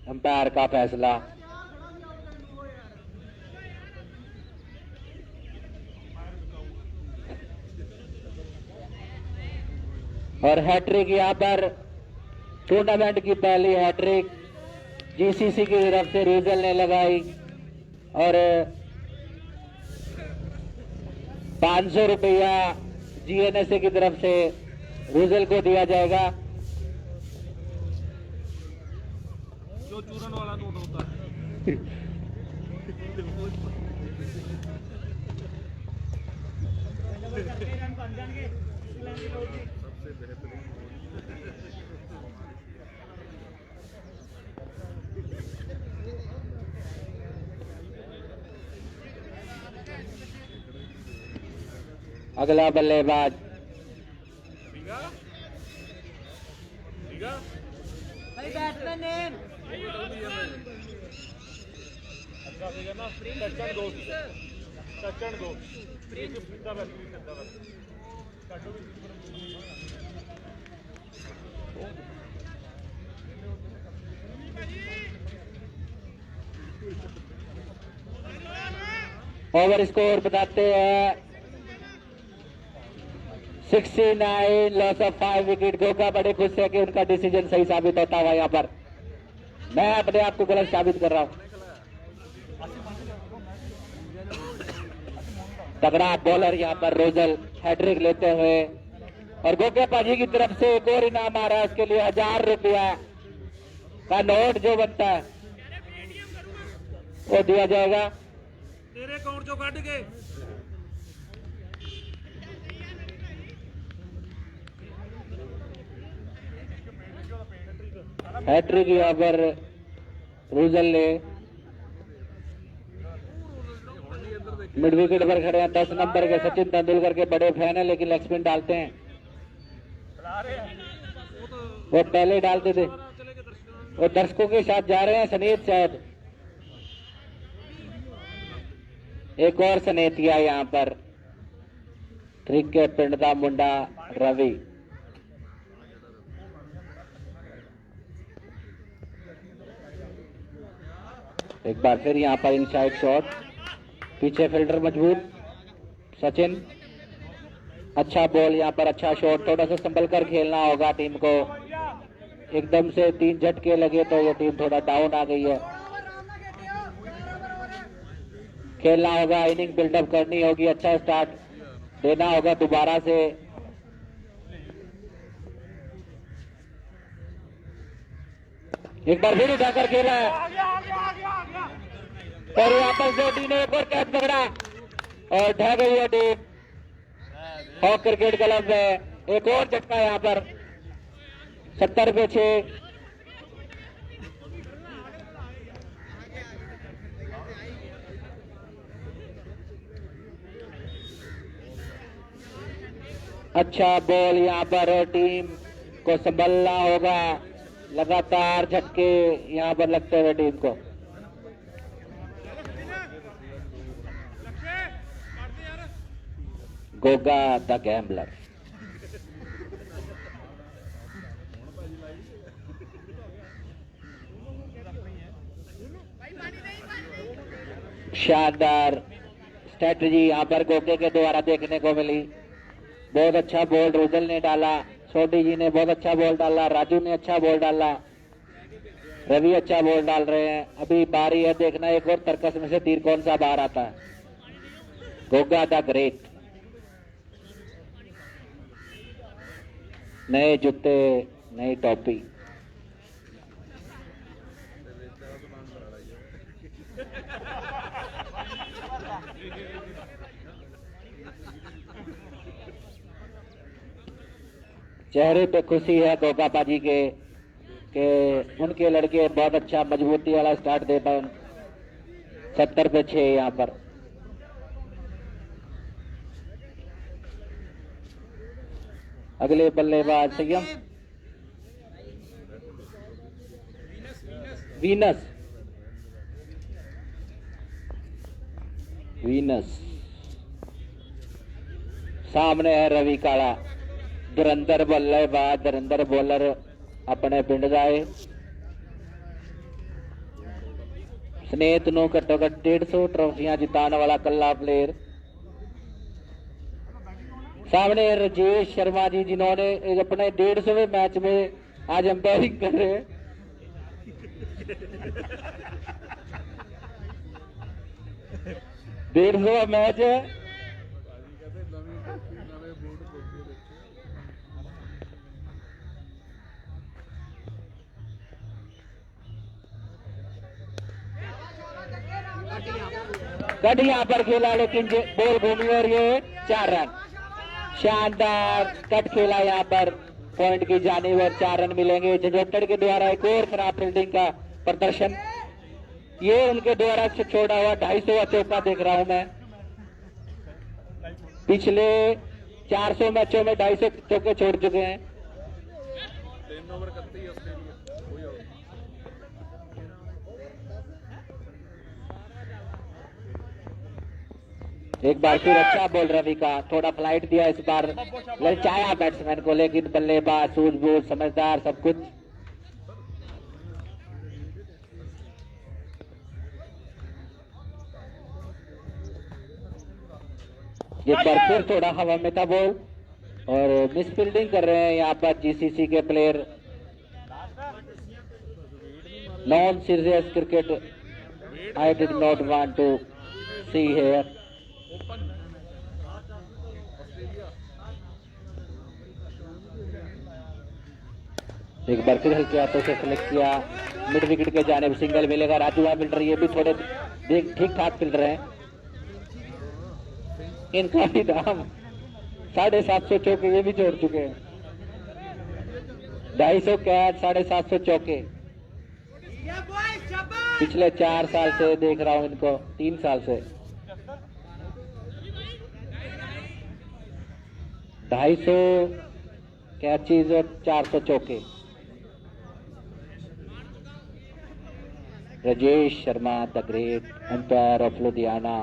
अंपायर का फैसला। और हैट्रिक यहाँ पर टूर्नामेंट की पहली हैट्रिक जीसीसी की तरफ से रोजल ने लगाई और 500 रुपया जीएनएसए की तरफ से रोजल को दिया जाएगा। जो चूरन वाला नोट होता है। सबसे बेहतरीन अगला बल्लेबाज भाई बैट्समैन नेम ओवर स्कोर बताते हैं 69, लॉस ऑफ 5 विकेट। गोगा बड़े खुश है कि उनका डिसीजन सही साबित होता हुआ यहाँ पर। मैं अपने आप को गलत साबित कर रहा हूं। तगड़ा बॉलर यहाँ पर रोजल हैट्रिक लेते हुए, और गोके पाजी की तरफ से एक और इनाम आ रहा है, उसके लिए 1000 रुपया का नोट जो बनता है वो दिया जाएगा। तेरे अकाउंट चो कट के हैट्रिक यहाँ पर रोजल ने मिड विकेट पर खड़े हैं 10 नंबर के सचिन तेंदुलकर के बड़े फैन है, लेकिन लेग स्पिन डालते हैं, वो पहले डालते थे। वो दर्शकों के साथ जा रहे हैं सनेत शायद, एक और सनेतिया यहाँ पर ट्रिक के पिंड का मुंडा रवि। एक बार फिर यहाँ पर इनसाइड शॉट, पीछे फील्डर मजबूत सचिन, अच्छा बॉल यहाँ पर, अच्छा शॉट, थोड़ा सा संभल कर खेलना होगा टीम को, एकदम से 3 झटके लगे तो ये टीम थोड़ा डाउन आ गई है। खेलना होगा, इनिंग बिल्डअप करनी होगी, अच्छा स्टार्ट देना होगा दोबारा से। एक बार फिर उठाकर खेला है और यहाँ पर जोटी ने एक और कैच पकड़ा और ढह गई है टीम। हॉक क्रिकेट क्लब में एक और झटका यहाँ पर 70 पे 6। अच्छा बॉल यहाँ पर, टीम को संभलना होगा, लगातार झटके यहाँ पर लगते हुए टीम को। गोगा द गैम्बलर, शानदार स्ट्रेटजी यहाँ पर गोगे के द्वारा देखने को मिली। बहुत अच्छा बॉल रोजल ने डाला, सोडी जी ने बहुत अच्छा बॉल डाला, राजू ने अच्छा बॉल डाला, रवि अच्छा बॉल डाल रहे हैं। अभी बारी है देखना एक और तर्कस में से तीर कौन सा बाहर आता है। गोगा द ग्रेट, नए जूते नई टोपी। चेहरे पे खुशी है गोगा पाजी के कि उनके लड़के बहुत अच्छा मजबूती वाला स्टार्ट दे पाए। 70 पे 6 यहाँ पर। अगले बल्लेबाज संयम वीनस, वीनस सामने है रवि काला। धुरंधर बल्लेबाज, धुरंधर बॉलर अपने पिंड का है। स्नेत नूं घट्टो घट 150 ट्रॉफियां जिताने वाला कला प्लेयर। सामने राजेश शर्मा जी, जिन्होंने अपने 150वें मैच में आज अंपायरिंग कर रहे हैं। डेढ़ 150वां मैच है। कट यहाँ पर खेला लेकिन बॉल घूमी और ये 4 रन। शानदार कट खेला यहाँ पर पॉइंट की जानिब और 4 रन मिलेंगे। जजोटड़ के द्वारा एक और खराब फील्डिंग का प्रदर्शन। ये उनके द्वारा छोड़ा हुआ 250वां चौका देख रहा हूं मैं। पिछले 400 मैचों में 250 चौके छोड़ चुके हैं। 3 ओवर 31 ऑस्ट्रेलिया। एक बार फिर अच्छा बॉल रवि का, थोड़ा फ्लाइट दिया इस बार, ललचाया बैट्समैन को, लेकिन बल्लेबाज सूझबूझ समझदार सब कुछ। एक बार फिर थोड़ा हवा में था बॉल और मिस फील्डिंग कर रहे हैं यहाँ पर जीसीसी के player. Non serious cricket I did not want to see here. एक बार फिर हल्के हाथों से सेलेक्ट किया, मिड विकेट के जाने सिंगल मिलेगा। राजू भाई फील्डर ये भी थोड़े ठीक ठाक फील्डर हैं, इनका भी दाम 750 चौके ये भी जोड़ चुके हैं। 250 कैच, 750 चौके। पिछले 4 साल से देख रहा हूं इनको, 3 साल से 250 कैचेज और 400 चौके। Rajesh Sharma the great umpire of Ludhiana.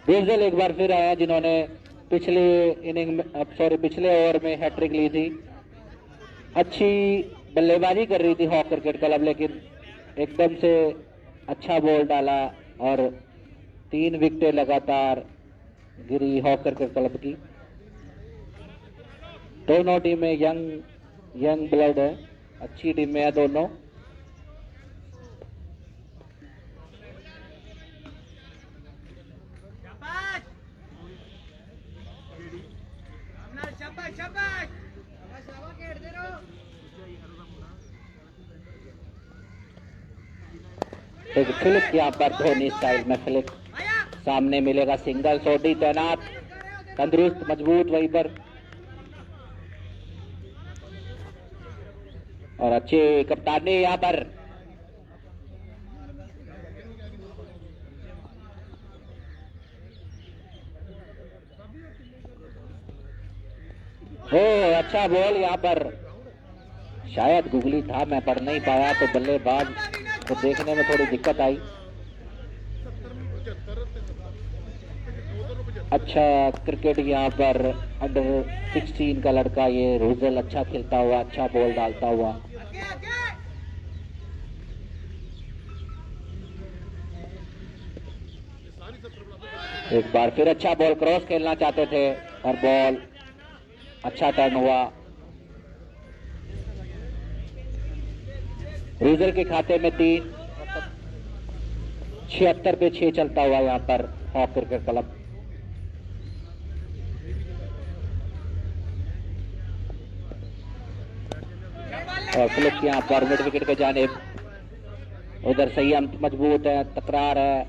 Rujal एक बार फिर आया जिन्होंने पिछले ओवर में हैट्रिक ली थी। अच्छी बल्लेबाजी कर रही थी हॉक क्रिकेट क्लब, लेकिन एकदम से अच्छा बॉल डाला और 3 विकेटें लगातार गिरी हॉक क्रिकेट क्लब की। दोनों टीमें यंग ब्लड है, अच्छी टीमें है दोनों। एक फ्लिक यहाँ पर धोनी स्टाइल में फ्लिक, सामने मिलेगा सिंगल। सोडी तैनात, तंदुरुस्त मजबूत वहीं पर, और अच्छे कप्तानी यहाँ पर। ओ अच्छा बॉल यहाँ पर, शायद गुगली था, मैं पढ़ नहीं पाया, तो बल्लेबाज को देखने में थोड़ी दिक्कत आई। अच्छा क्रिकेट यहाँ पर अंडर 16 का लड़का ये रूजल, अच्छा खेलता हुआ, अच्छा बॉल डालता हुआ। एक बार फिर अच्छा बॉल, क्रॉस खेलना चाहते थे और बॉल अच्छा टर्न हुआ। रूजल के खाते में 3, 76 पे 6 चलता हुआ यहाँ पर हॉक क्रिकेट क्लब। और फ्लिक यहाँ पर मिड विकेट के जानिब, उधर संयम मजबूत है, तकरार है,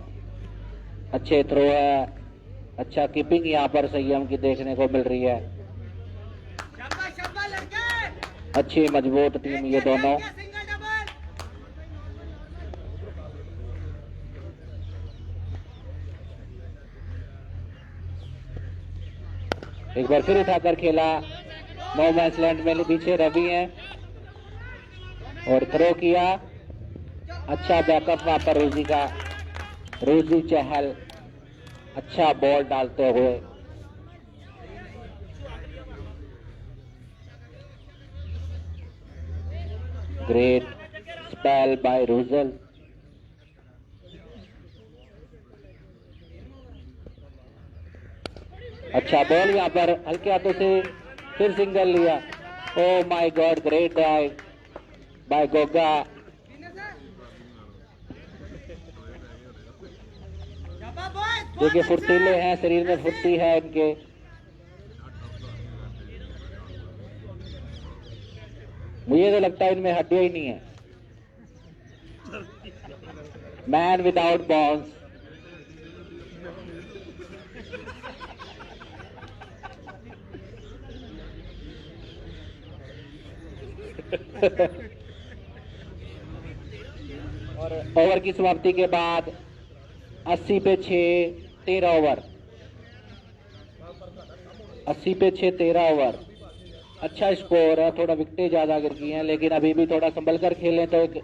अच्छे थ्रो है, अच्छा कीपिंग यहाँ पर संयम की देखने को मिल रही है। अच्छी मजबूत टीम ये दोनों। एक बार फिर उठाकर खेला, नो मैच लैंड में पीछे रवि हैं और थ्रो किया। अच्छा बैकअप वहां पर रोजी का, रोजी चहल अच्छा बॉल डालते हुए। Great spell by Rujal. अच्छा बॉल यहाँ पर हल्के हाथों से फिर सिंगल लिया। Oh my God, great dive by Goga. देखिए फुर्तीले हैं, शरीर में फुर्ती है इनके। मुझे तो लगता है इनमें हड्डियां ही नहीं है। Man without bones. और ओवर की समाप्ति के बाद 80 पे 6, 13 ओवर। 80 पे 6, 13 ओवर। अच्छा स्कोर है, थोड़ा विकेटें ज्यादा गिर गई हैं, लेकिन अभी भी थोड़ा संभल कर खेलें तो एक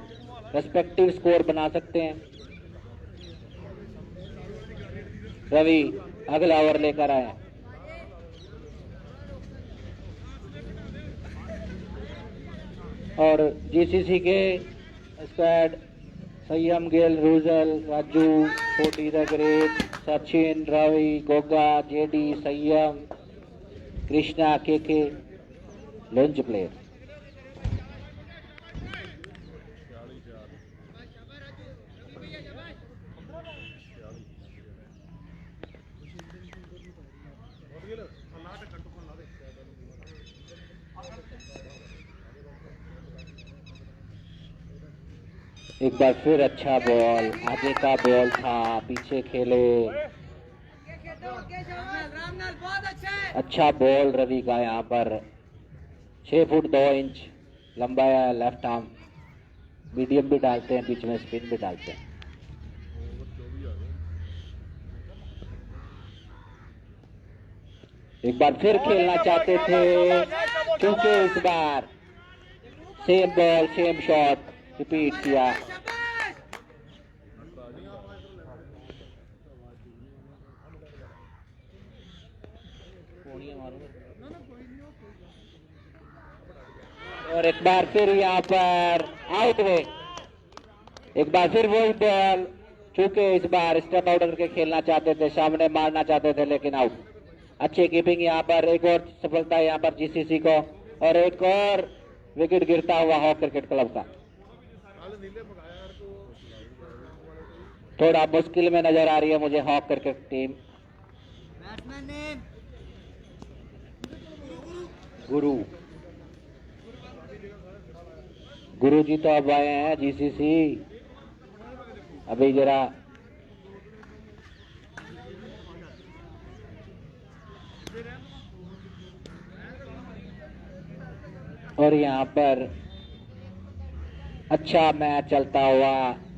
रेस्पेक्टिव स्कोर बना सकते हैं। रवि अगला ओवर लेकर आए। और जीसीसी के squad Sanyam, Gill, Rujal, Raju, forty the great, Sachin, Ravi, Goga, JD, Sanyam, Krishna, के लॉन्च प्लेयर। एक बार फिर अच्छा बॉल, आगे का बॉल था, पीछे खेले। रामनाथ बहुत अच्छा है। अच्छा बॉल रवि का यहाँ पर। 6 फुट 2 इंच लंबा है, लेफ्ट आर्म। मीडियम भी डालते हैं, बीच में स्पिन भी डालते हैं। एक बार फिर खेलना चाहते थे, क्योंकि इस बार same ball same shot repeat किया। शाबाश। और एक बार फिर यहाँ पर आउट हुए। एक बार फिर वही बॉल, चूंकि इस बार स्टेप आउट करके खेलना चाहते थे, सामने मारना चाहते थे, लेकिन आउट। अच्छी कीपिंग यहाँ पर, एक और सफलता यहाँ पर जीसीसी को, और एक और विकेट गिरता हुआ हॉक क्रिकेट क्लब का। थोड़ा मुश्किल में नजर आ रही है मुझे hawk cricket team. Batsman name Guru Guru जी तो अब आए हैं जीसीसी। अभी जरा और यहाँ पर अच्छा मैच चलता हुआ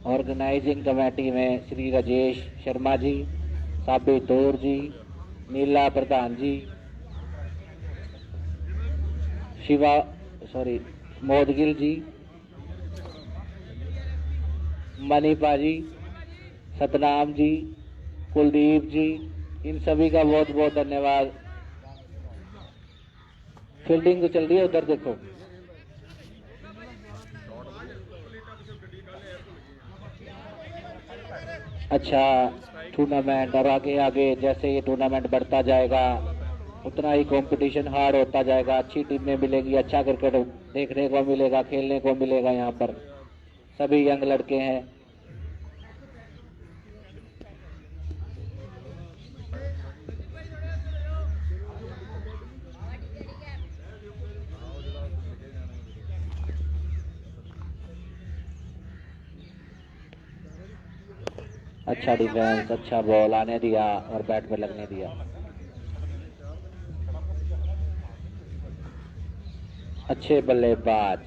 ऑर्गेनाइजिंग कमेटी में श्री राजेश शर्मा जी, साबित तौर जी, नीला प्रधान जी, शिवा मोदगिल जी, मनीपा जी, सतनाम जी, कुलदीप जी, इन सभी का बहुत बहुत धन्यवाद। फील्डिंग तो चल रही है, उधर देखो। अच्छा टूर्नामेंट, और आगे आगे जैसे ये टूर्नामेंट बढ़ता जाएगा उतना ही कंपटीशन हार्ड होता जाएगा। अच्छी टीमें मिलेगी, अच्छा क्रिकेट देखने को मिलेगा, खेलने को मिलेगा। यहाँ पर सभी यंग लड़के हैं। अच्छा डिफेंस, अच्छा बॉल आने दिया और बैट पे लगने दिया। अच्छे बल्लेबाज।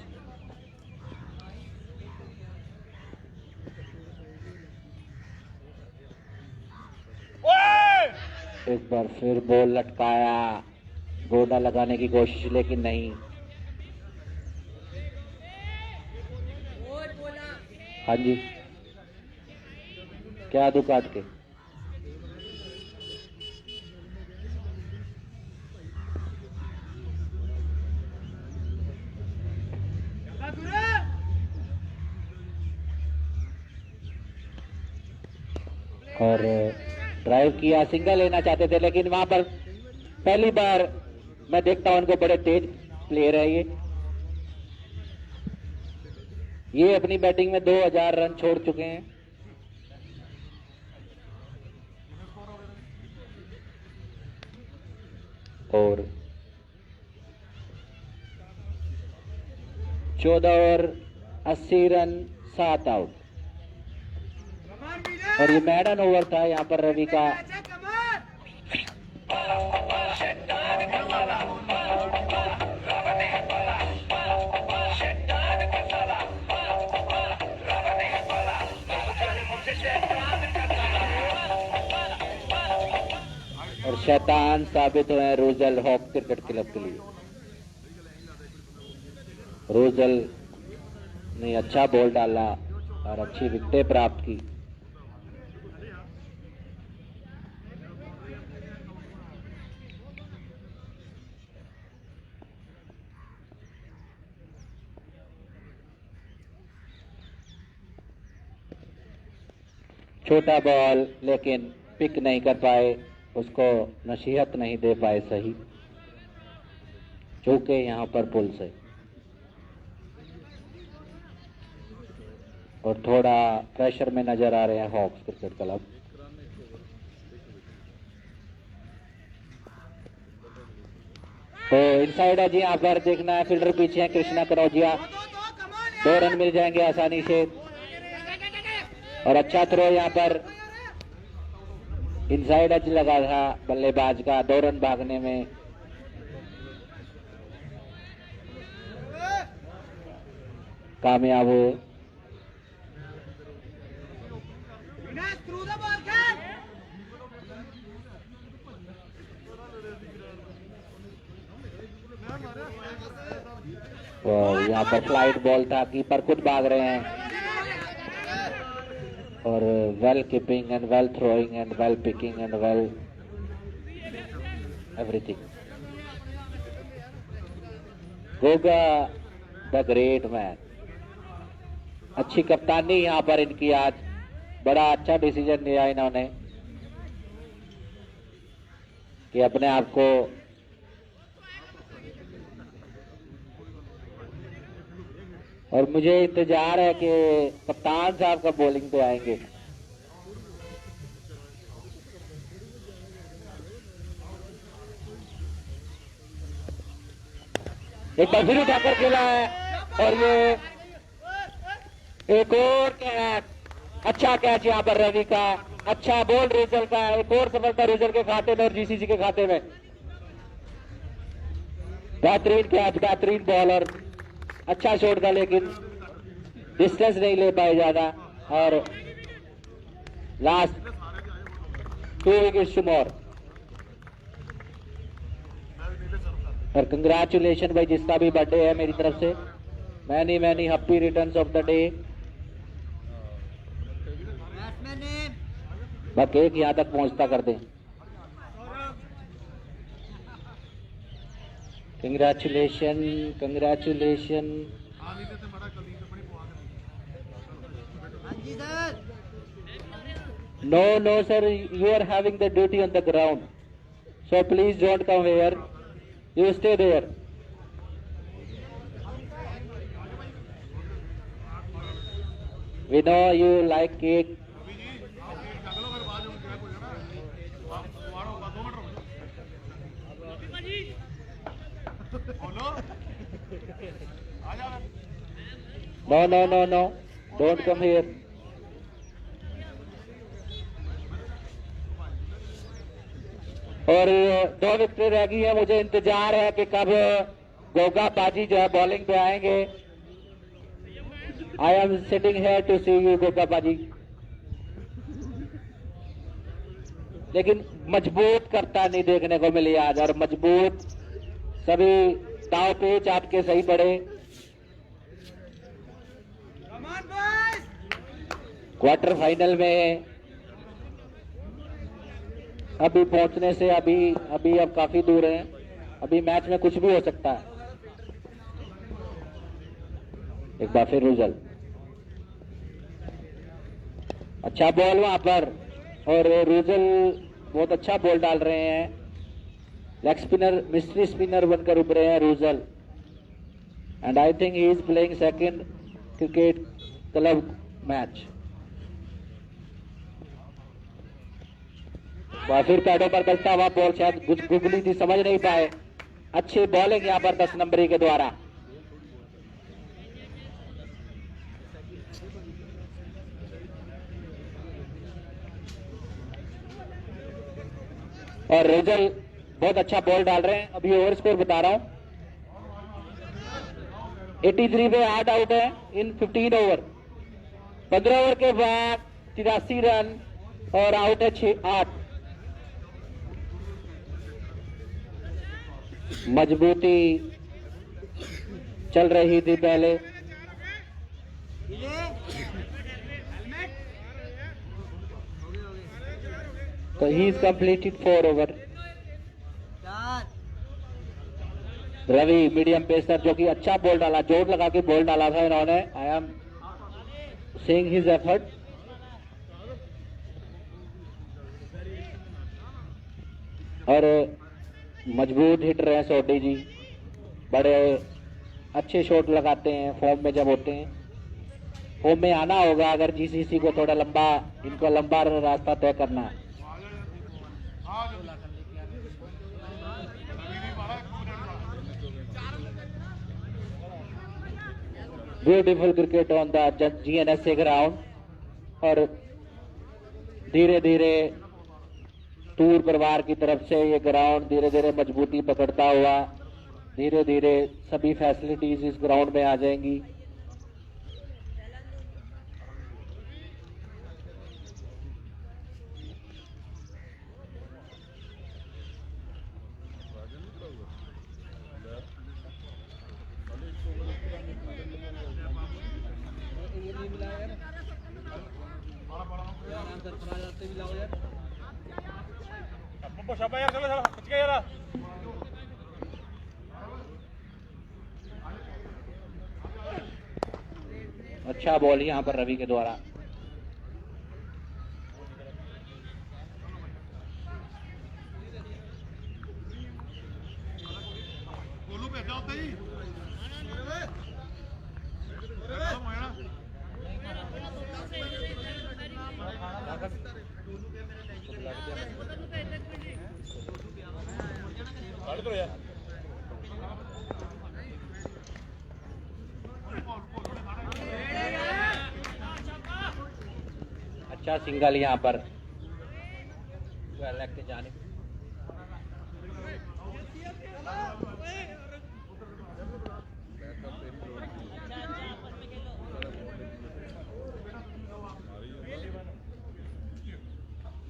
एक बार फिर बॉल लटकाया, गोडा लगाने की कोशिश, लेकिन नहीं। हाँ जी, क्या दू काट के? और ड्राइव किया, सिंगल लेना चाहते थे, लेकिन वहां पर पहली बार मैं देखता हूं उनको, बड़े तेज प्लेयर है ये अपनी बैटिंग में 2000 रन छोड़ चुके हैं। और 14 और 80 रन, 7 आउट। और ये मैडन ओवर था यहाँ पर रवि का। और शैतान साबित हुए हैं रोजल हॉक क्रिकेट क्लब के लिए। रोजल ने अच्छा बॉल डाला और अच्छी विकेटें प्राप्त की। छोटा बॉल, लेकिन पिक नहीं कर पाए, उसको नसीहत नहीं दे पाए सही, चूंकि यहाँ पर पुल से। और थोड़ा प्रेशर में नजर आ रहे हैं हॉक्स क्रिकेट क्लब। तो इनसाइड है जी, यहाँ पर देखना है, फील्डर पीछे है कृष्णा कनौजिया। 2 रन मिल जाएंगे आसानी से। और अच्छा थ्रो यहाँ पर इनसाइड एज लगा था बल्लेबाज का, 2 रन भागने में। कामयाब हुए। यहाँ पर फ्लाइट बॉल था, कीपर खुद भाग रहे हैं। और well keeping and well throwing and well picking and well everything. Goga the great man. अच्छी कप्तानी यहाँ पर इनकी आज, बड़ा अच्छा डिसीजन लिया इन्होंने कि अपने आप को और मुझे इंतजार है कि कप्तान साहब कब बॉलिंग पे आएंगे। एक बार फिर उठाकर खेला है और ये एक और कैच, अच्छा कैच यहाँ पर रवि का, अच्छा बॉल रेजल का, एक और सफलता रेजल के खाते में और जीसीसी के खाते में। बेहतरीन कैच, बेहतरीन बॉल और अच्छा शॉट था, लेकिन डिस्टेंस नहीं ले पाए ज्यादा। और लास्ट 2 विकेट्स टू मोर। और कंग्रेचुलेशन भाई, जिसका भी बर्थडे है मेरी तरफ से, many many happy returns of the day. बस केक यहाँ तक पहुंचता कर दें। Congratulation, congratulation. No, no, sir. You are having the duty on the ground, so please don't come here. You stay there. We know you like cake. No, no, no, no. Don't come here. और 2 wicket रह गई है। मुझे इंतजार है कि कब गोगा बाजी जो है बॉलिंग पे आएंगे। I am sitting here to see you Goga बाजी। लेकिन मजबूत करता नहीं देखने को मिली आज, और मजबूत सभी दाव पेच आपके सही पड़े। क्वार्टर फाइनल में अभी पहुंचने से अभी अब काफी दूर हैं। अभी मैच में कुछ भी हो सकता है। एक बार फिर रुजल, अच्छा बॉल वहां पर, और रुजल बहुत अच्छा बॉल डाल रहे हैं। लेग स्पिनर, मिस्ट्री स्पिनर बनकर उभरे हैं Rujal, and I think he is playing second cricket club match. फिर पैडों पर बचता हुआ बॉल, शायद कुछ गुगली थी, समझ नहीं पाए। अच्छी बॉलिंग यहाँ पर 10 नंबरी के द्वारा। और रुजल बहुत अच्छा बॉल डाल रहे हैं। अभी ओवर स्कोर बता रहा हूं, 83 पे 8 आउट है इन 15 ओवर। 15 ओवर के बाद 83 रन और आउट है 8। मजबूती चल रही थी पहले। तो he is completed 4 over. Ravi medium pacer जो कि अच्छा बॉल डाला, जोर लगा के बॉल डाला था इन्होंने। I am seeing his effort. और मजबूत हिटर हैं सोडी जी, बड़े अच्छे शॉट लगाते हैं फॉर्म में जब होते हैं। फॉर्म में आना होगा अगर जीसीसी को थोड़ा लंबा, इनको लंबा रास्ता तय करना है। Beautiful cricket on the GNSA ground. और धीरे धीरे टूर परिवार की तरफ से ये ग्राउंड धीरे धीरे मजबूती पकड़ता हुआ धीरे धीरे सभी फैसिलिटीज इस ग्राउंड में आ जाएंगी। शाबाश यार, चलो चलो खिंच के यार। अच्छा बॉल यहाँ पर रवि के द्वारा। गोलू भेजा होता ही अच्छा सिंगल यहाँ पर लेग के जाने।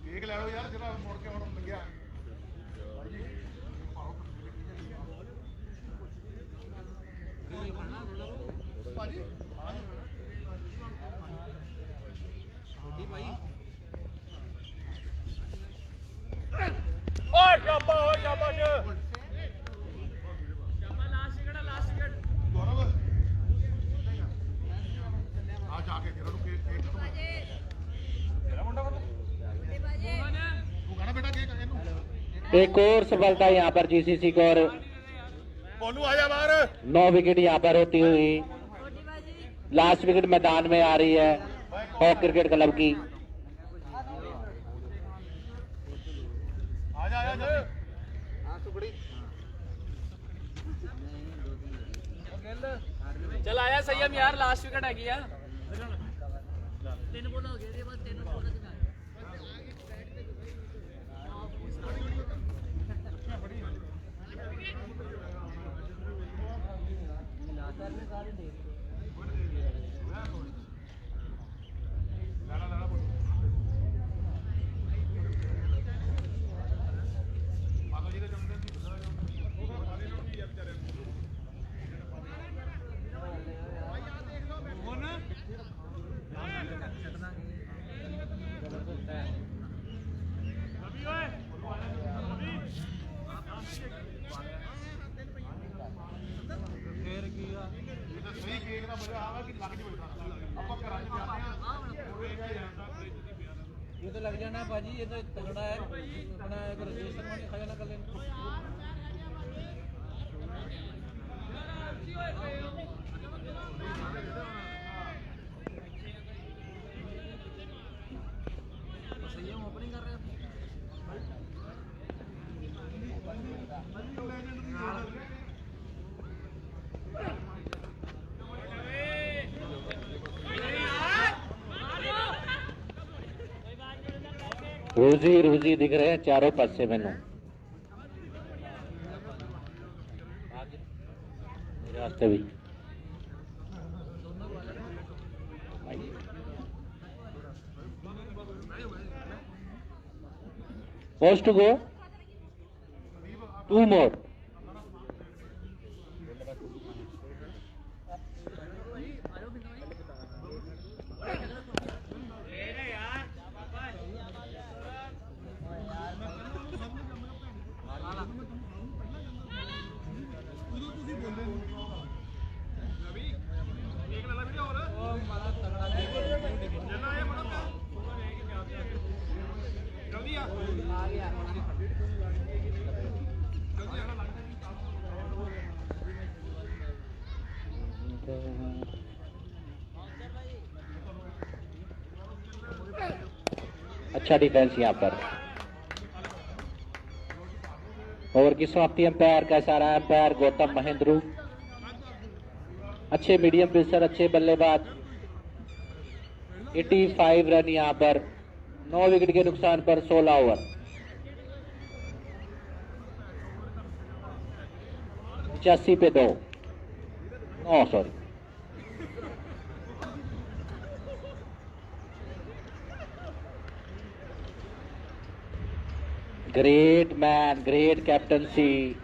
केक ले लो यार, जरा मोड़ के और लग गया। और शाबाश शाबाश। गौरव आ जाके तेरा तो केक तेरा मुंडा को तू गाना बेटा केक इनू एक और सफलता यहाँ पर जीसीसी को और बोलू आजा बाहर। 9 विकेट यहाँ पर होती हुई लास्ट विकेट मैदान में आ रही है हॉक क्रिकेट क्लब की। आजा आजा चल आया संयम यार, लास्ट विकेट आ गया। सही केक का मजा आवा कि लग जी बैठा ਆਪਾਂ ਘਰਾਂ 'ਚ ਜਾਂਦੇ ਆ ये तो लग जाना है भाजी, ये तो तगड़ा है अपना रजिस्टर में खा जाना कर लेना। संयम ओपनिंग कर रहे हैं। रूजी रूजी दिख रहे हैं चारों पासे मैनू रास्ते भी पोस्ट गो 2 more। अच्छा डिफेंस यहाँ पर। ओवर की समाप्ति अंपायर कैसा रहा? अंपायर गौतम महेंद्रू, अच्छे मीडियम पेसर, अच्छे बल्लेबाज 85 रन यहाँ पर 9 विकेट के नुकसान पर 16 ओवर। 85 पे 2 sorry. Great man, great captaincy.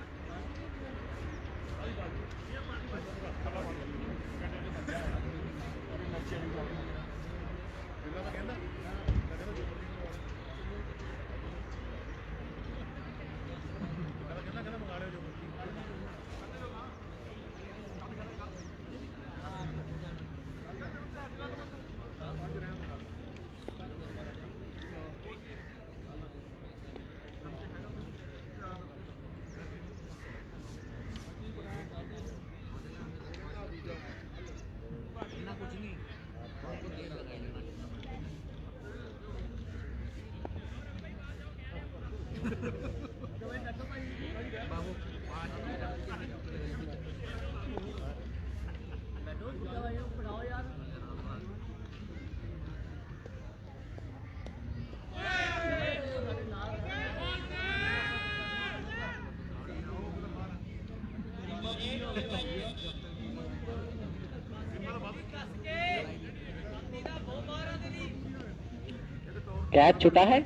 Catch छूटा है।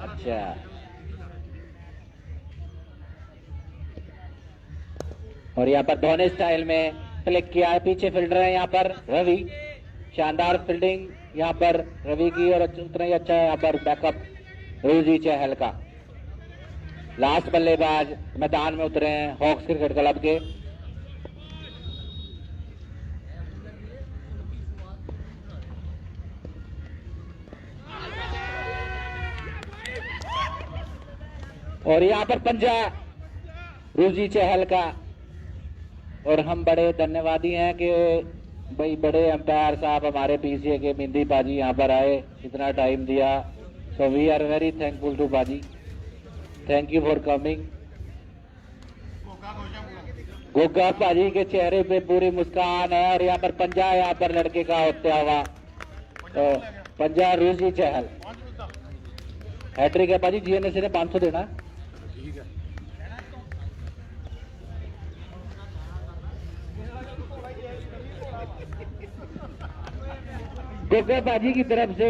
अच्छा, और यहाँ पर धोनी स्टाइल में क्लिक किया है। पीछे फील्डर है यहाँ पर रवि। शानदार फील्डिंग यहाँ पर रवि की, और उतना ही अच्छा यहाँ पर बैकअप रोजी चहल का। लास्ट बल्लेबाज मैदान में उतरे हैं हॉक्स क्रिकेट क्लब के। और यहाँ पर पंजा रोजी चहल का। और हम बड़े धन्यवादी हैं कि भाई बड़े अंपायर साहब हमारे पीसीए के मिंदी पाजी यहाँ पर आए, इतना टाइम दिया। So we are very thankful to paaji, thank you for coming. Goga paaji के चेहरे पे पूरी मुस्कान है। और यहाँ पर पंजा यहाँ पर लड़के का होता हुआ तो पंजा रोजी चहल हैट्रिक है पाजी। जीएनएस ने 500 देना। गोगा बाजी की तरफ से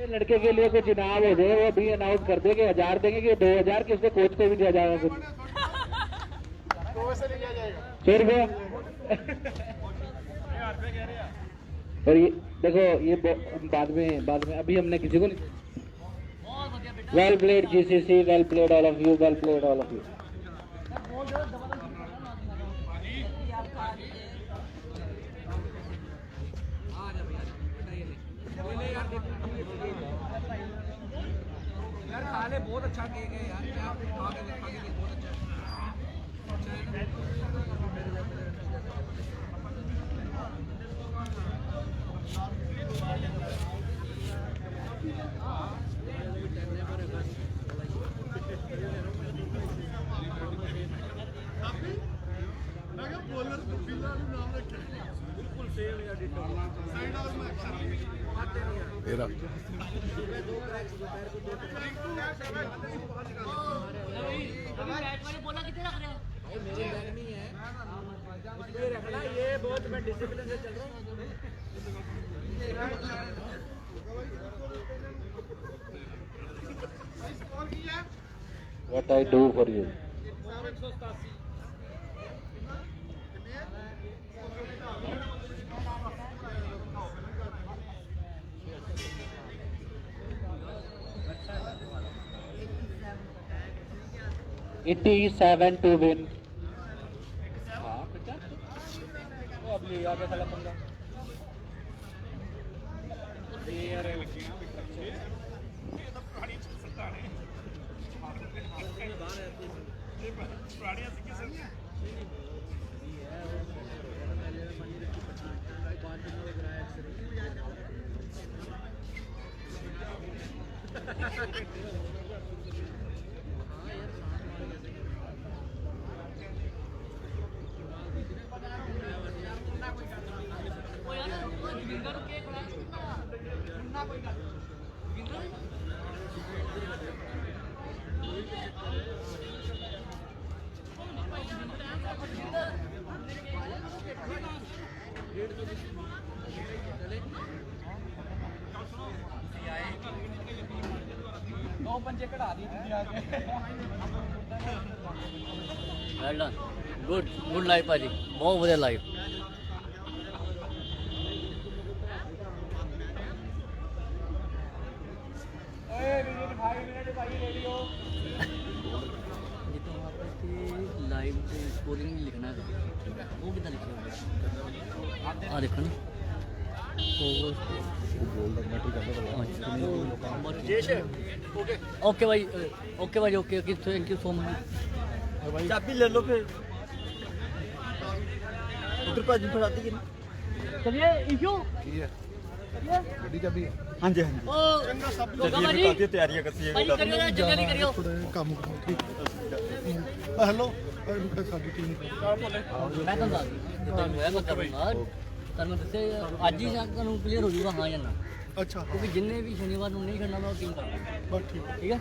लड़के के लिए कुछ इनाम हो जाए, वो भी अनाउंस कर दे कि 1000 देंगे कि 2000 किसने कोच को भी दिया जाएगा कुछ 100 रुपया। और ये देखो, ये बाद में अभी हमने किसी को नहीं। Well played GCC, well played all of you, well played all of you. यार खाले बहुत अच्छा किए गए यार, क्या आगे बहुत अच्छा। बिल्कुल सेम या डिटो। तेरा बोला कितने रख रहे हैं भाई, मेरे बैग में है उसमें रखना। ये बहुत मैं डिसिप्लिन से चल रहा हूँ। What I do for you? 87 to win. ओ यार, वो जिंगर के खड़ा है। दो पंजे कढ़ा दी well done good good life bhaji बहुत बढ़िया लाइफ लाइव स्कोरिंग नहीं लिखना है वो कितना लिखा हाँ देखो ना ओके भाई ओके भाई okay thank you so much चाबी ले लो फिर उधर भाजी फड़ा दी चलिए इशू ਕੀ ਹੈ ਗੱਡੀ ਚਾਬੀ हाँ जी हाँ जी ओ जोगा भाजी काफी तैयारियां करती है भाई करियो ना जल्दी जल्दी करियो ਕੰਮ ਠੀਕ ਹੈਲੋ ਸਾਡੀ ਟੀਮ मैं तो बता दी मैं करूंगा ਤੁਹਾਨੂੰ ਦੱਸੇ ਅੱਜ ਹੀ ਤੁਹਾਨੂੰ ਕਲੀਅਰ ਹੋ ਜਾਊਗਾ ਹਾਂ ਜਾਂ ਨਾ ਅੱਛਾ ਕਿਉਂਕਿ ਜਿੰਨੇ ਵੀ ਸ਼ਨੀਵਾਰ ਨੂੰ ਨਹੀਂ ਕਰਨਾ ਉਹ ਟੀਮ ਕਰਦਾ ਬਸ ਠੀਕ ਠੀਕ ਹੈ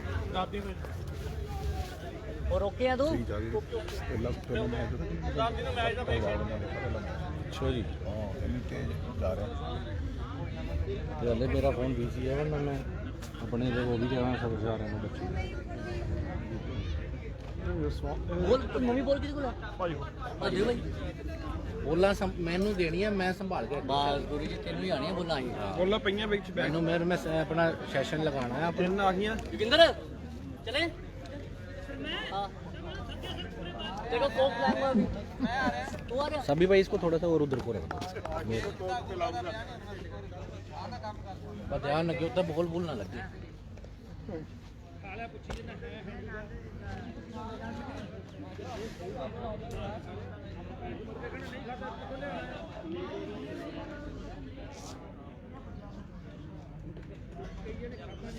और ओके है तू ਠੀਕ ਆ ਗਈ ਪਹਿਲਾਂ ਪਹਿਲਾਂ ਮੈਚ ਰਾਤ ਨੂੰ ਮੈਚ ਦਾ ਵੇਖ ਅੱਛਾ ਜੀ ਹਾਂ ਇੰਨੀ ਤੇਜ਼ ਜਾ ਰਿਹਾ हले मेरा फ़ोन बिजी है वरना मैं अपने जो वो भी जा रहा हूँ सब जा रहे हैं बच्चे बोल मम्मी बोल किसी को ला भाई भाई बोला मैनू देनी है मैं संभाल के बाल गुरु जी तेनू ही आनी है बोलना ही ਬੋਲਾ ਪਈਆਂ ਵਿੱਚ ਬੈਗ मैनू मैं अपना सेशन लगाना है ਤਿੰਨ ਆ ਗਈਆਂ जोगिंदर चले हाँ देखो कोक लाऊंगा अभी मैं आ रहा तू आ रहा सभी भाई इसको थोड़ा सा और उधर को रखो पर ध्यान रखियो तब बोल बोल ना लगे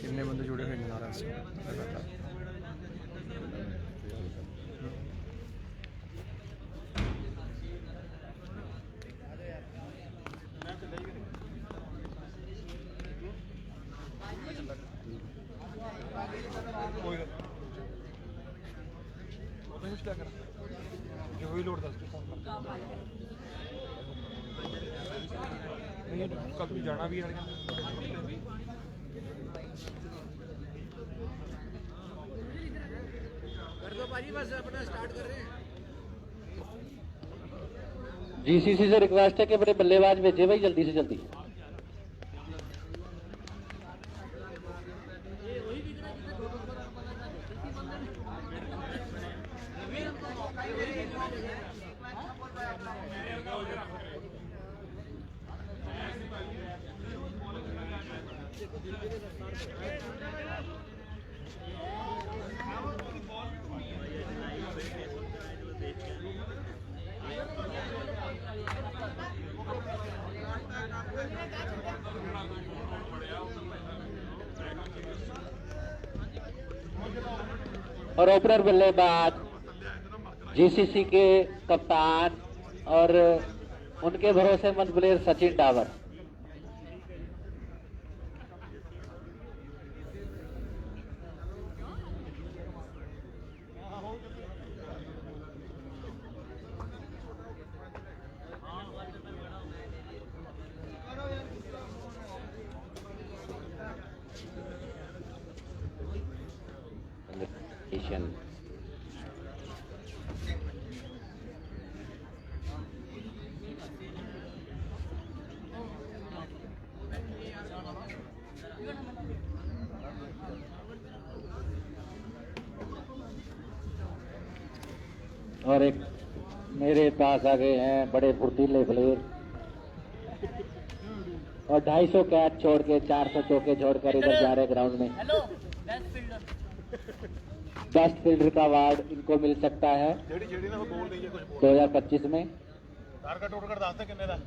कितने बंदे जुड़े हुए नारा से लगातार ਜੋ ਵੀ ਲੋੜ ਦੱਸ ਕੇ ਫੋਨ ਕਰ ਨਹੀਂ ਕੱਲ ਵੀ ਜਾਣਾ ਵੀ ਹੈ जीसीसी से रिक्वेस्ट है कि बड़े बल्लेबाज भेजे भाई जल्दी से जल्दी। और ओपनर बल्लेबाज जीसीसी के कप्तान और उनके भरोसेमंद प्लेयर सचिन डावर। और एक मेरे पास आ गए हैं बड़े फुर्तीले प्लेयर और 250 कैच छोड़ के 400 चौके छोड़कर इधर जा रहे ग्राउंड में। Hello best fielder best fielder का अवार्ड इनको मिल सकता है ਜਿਹੜੀ ਨਾ ਬੋਲ ਰਹੀ ਹੈ ਕੁਝ 2025 में। ਟਾਰਗੇਟ ਟੋਟਲ ਦੱਸ ਦੇ ਕਿੰਨੇ ਦਾ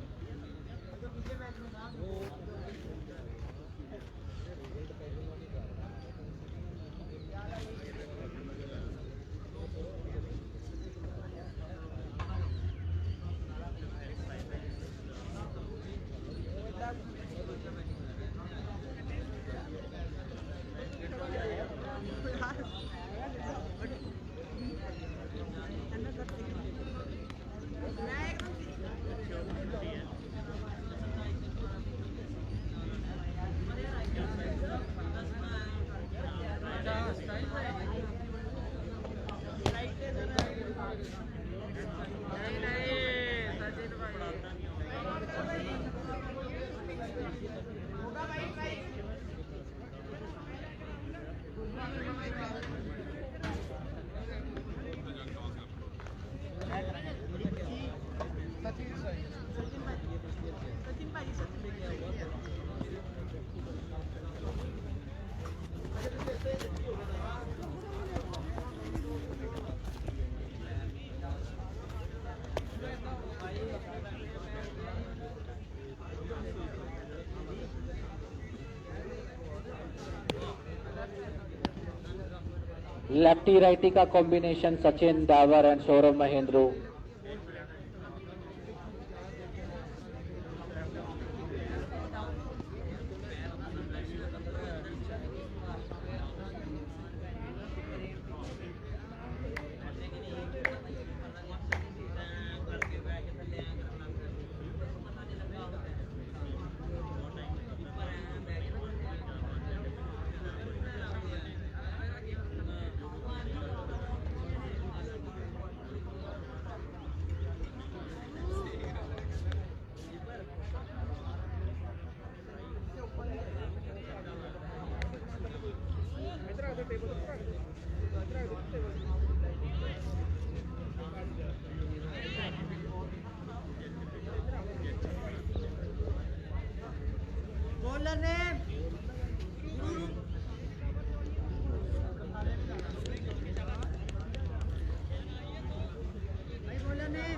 लेफ्टी राइटी का combination Sachin Dawar and Saurabh Mahendru. Bowler name भाई बॉलर नेम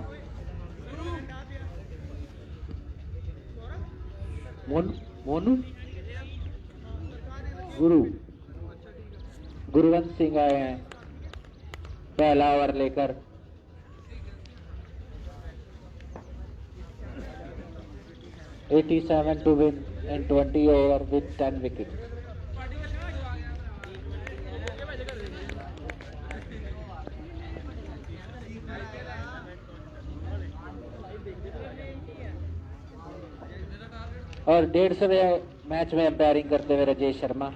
मोनू गुरुवंत सिंह आए हैं पहला ओवर लेकर। $87 to win in 20 over with 10 wickets. और 150वें मैच में अंपायरिंग करते हुए राजेश शर्मा।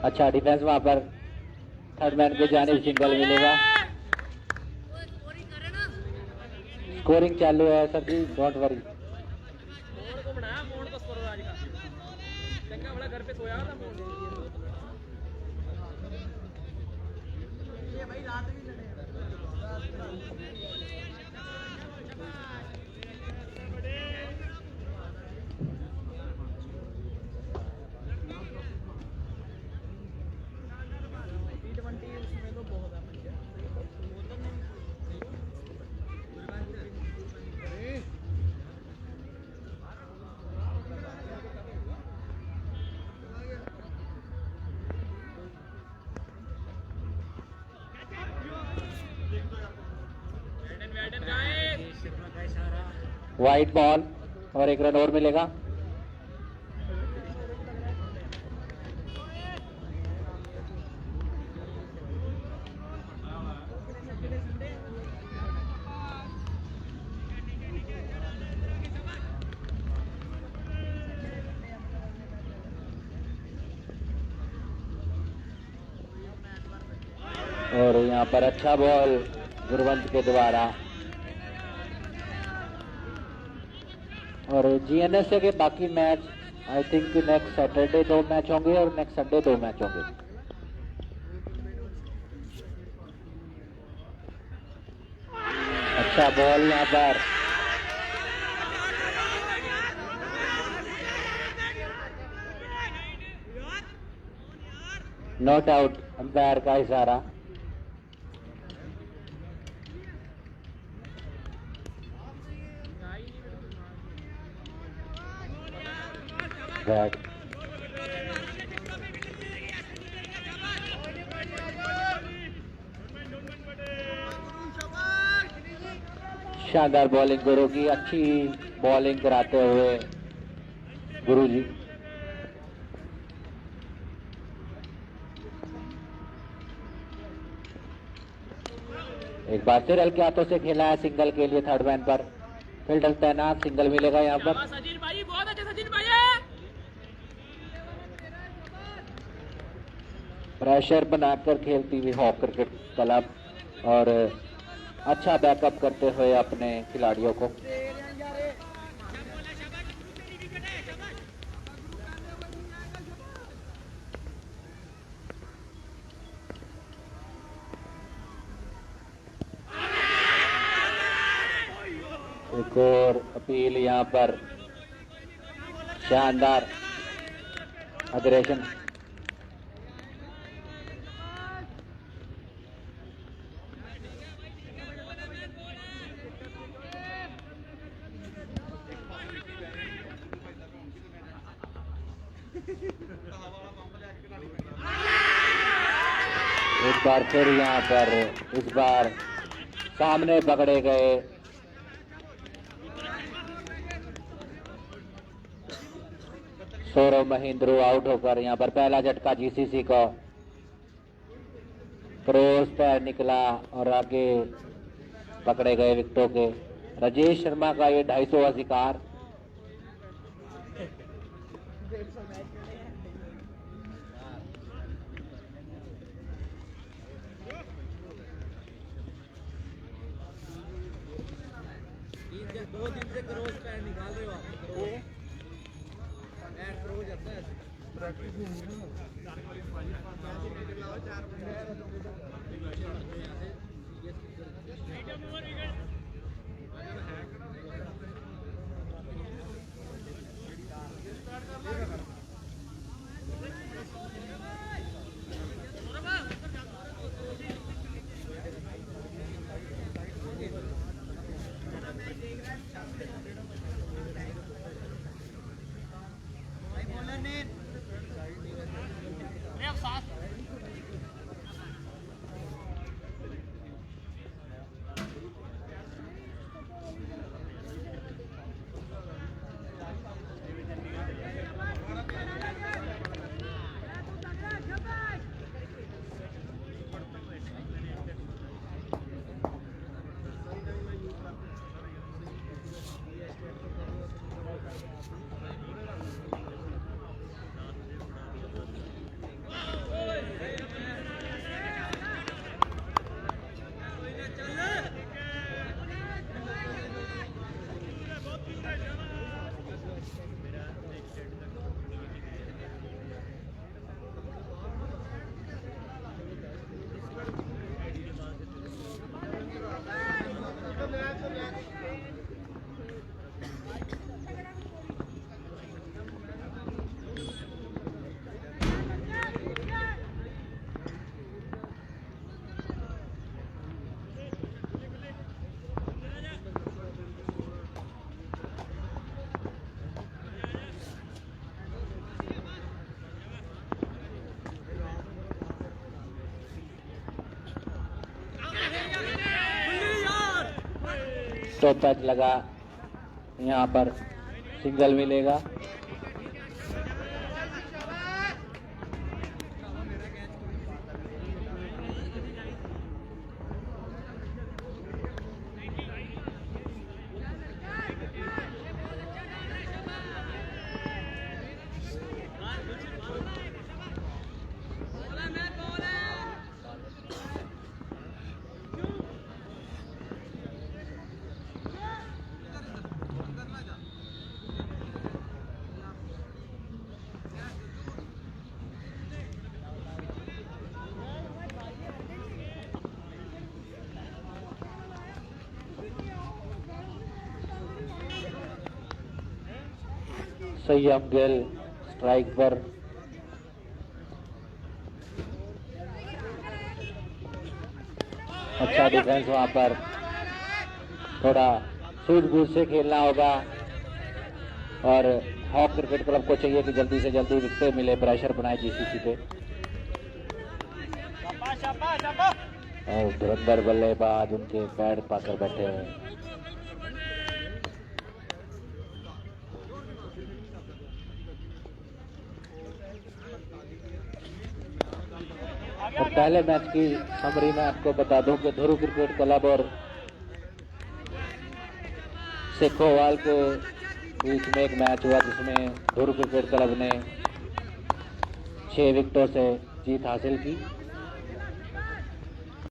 अच्छा डिफेंस वहां पर थर्ड मैन के जानिब सिंगल मिलेगा। स्कोरिंग चालू है सर जी, डोंट वरी। घर पे सोया था ये भाई रात भी लड़े उसमें तो बहुत है वाइट बॉल और 1 रन और मिलेगा। और यहाँ पर अच्छा बॉल गुरवंत के द्वारा। और जीएनएसए के बाकी match I think next Saturday 2 match होंगे और नेक्स्ट संडे 2 मैच होंगे। अच्छा बॉल यहाँ पर नॉट आउट, अंपायर का इशारा। बैट शानदार बॉलिंग गुरु की, अच्छी बॉलिंग कराते हुए गुरुजी। एक बार फिर हल्के हाथों से खेला है सिंगल के लिए थर्ड मैन पर। फील्डर तैनात, सिंगल मिलेगा यहाँ पर। सचिन भाई बहुत अच्छे सचिन भाई। प्रेशर बनाकर खेलती हुई हॉक क्रिकेट क्लब और अच्छा बैकअप करते हुए अपने खिलाड़ियों को। एक और अपील यहाँ पर, शानदार अग्रेशन। बार फिर यहाँ पर इस बार सामने पकड़े गए सौरव महेंद्रू आउट होकर यहाँ पर पहला झटका जीसीसी को। क्रॉस पैर निकला और आगे पकड़े गए विकेटों के। राजेश शर्मा का ये 250वां शिकार। दो दिन से क्रॉस पैर निकाल रहे हो आप। क्रॉस जाता है स्टॉप पैच लगा, यहाँ पर सिंगल मिलेगा। संयम गिल स्ट्राइक पर। अच्छा डिफेंस वहां पर, थोड़ा सूझबूझ से खेलना होगा और हॉक क्रिकेट क्लब को चाहिए कि जल्दी से जल्दी विकेट मिले, प्रेशर बनाए जीसीसी पे। और धुरंधर बल्लेबाज उनके पैड पाकर बैठे हैं। और पहले मैच की समरी में आपको बता दूं कि ध्रुव क्रिकेट क्लब और सेखोवाल के बीच में एक मैच हुआ जिसमें ध्रुव क्रिकेट क्लब ने 6 विकेटों से जीत हासिल की।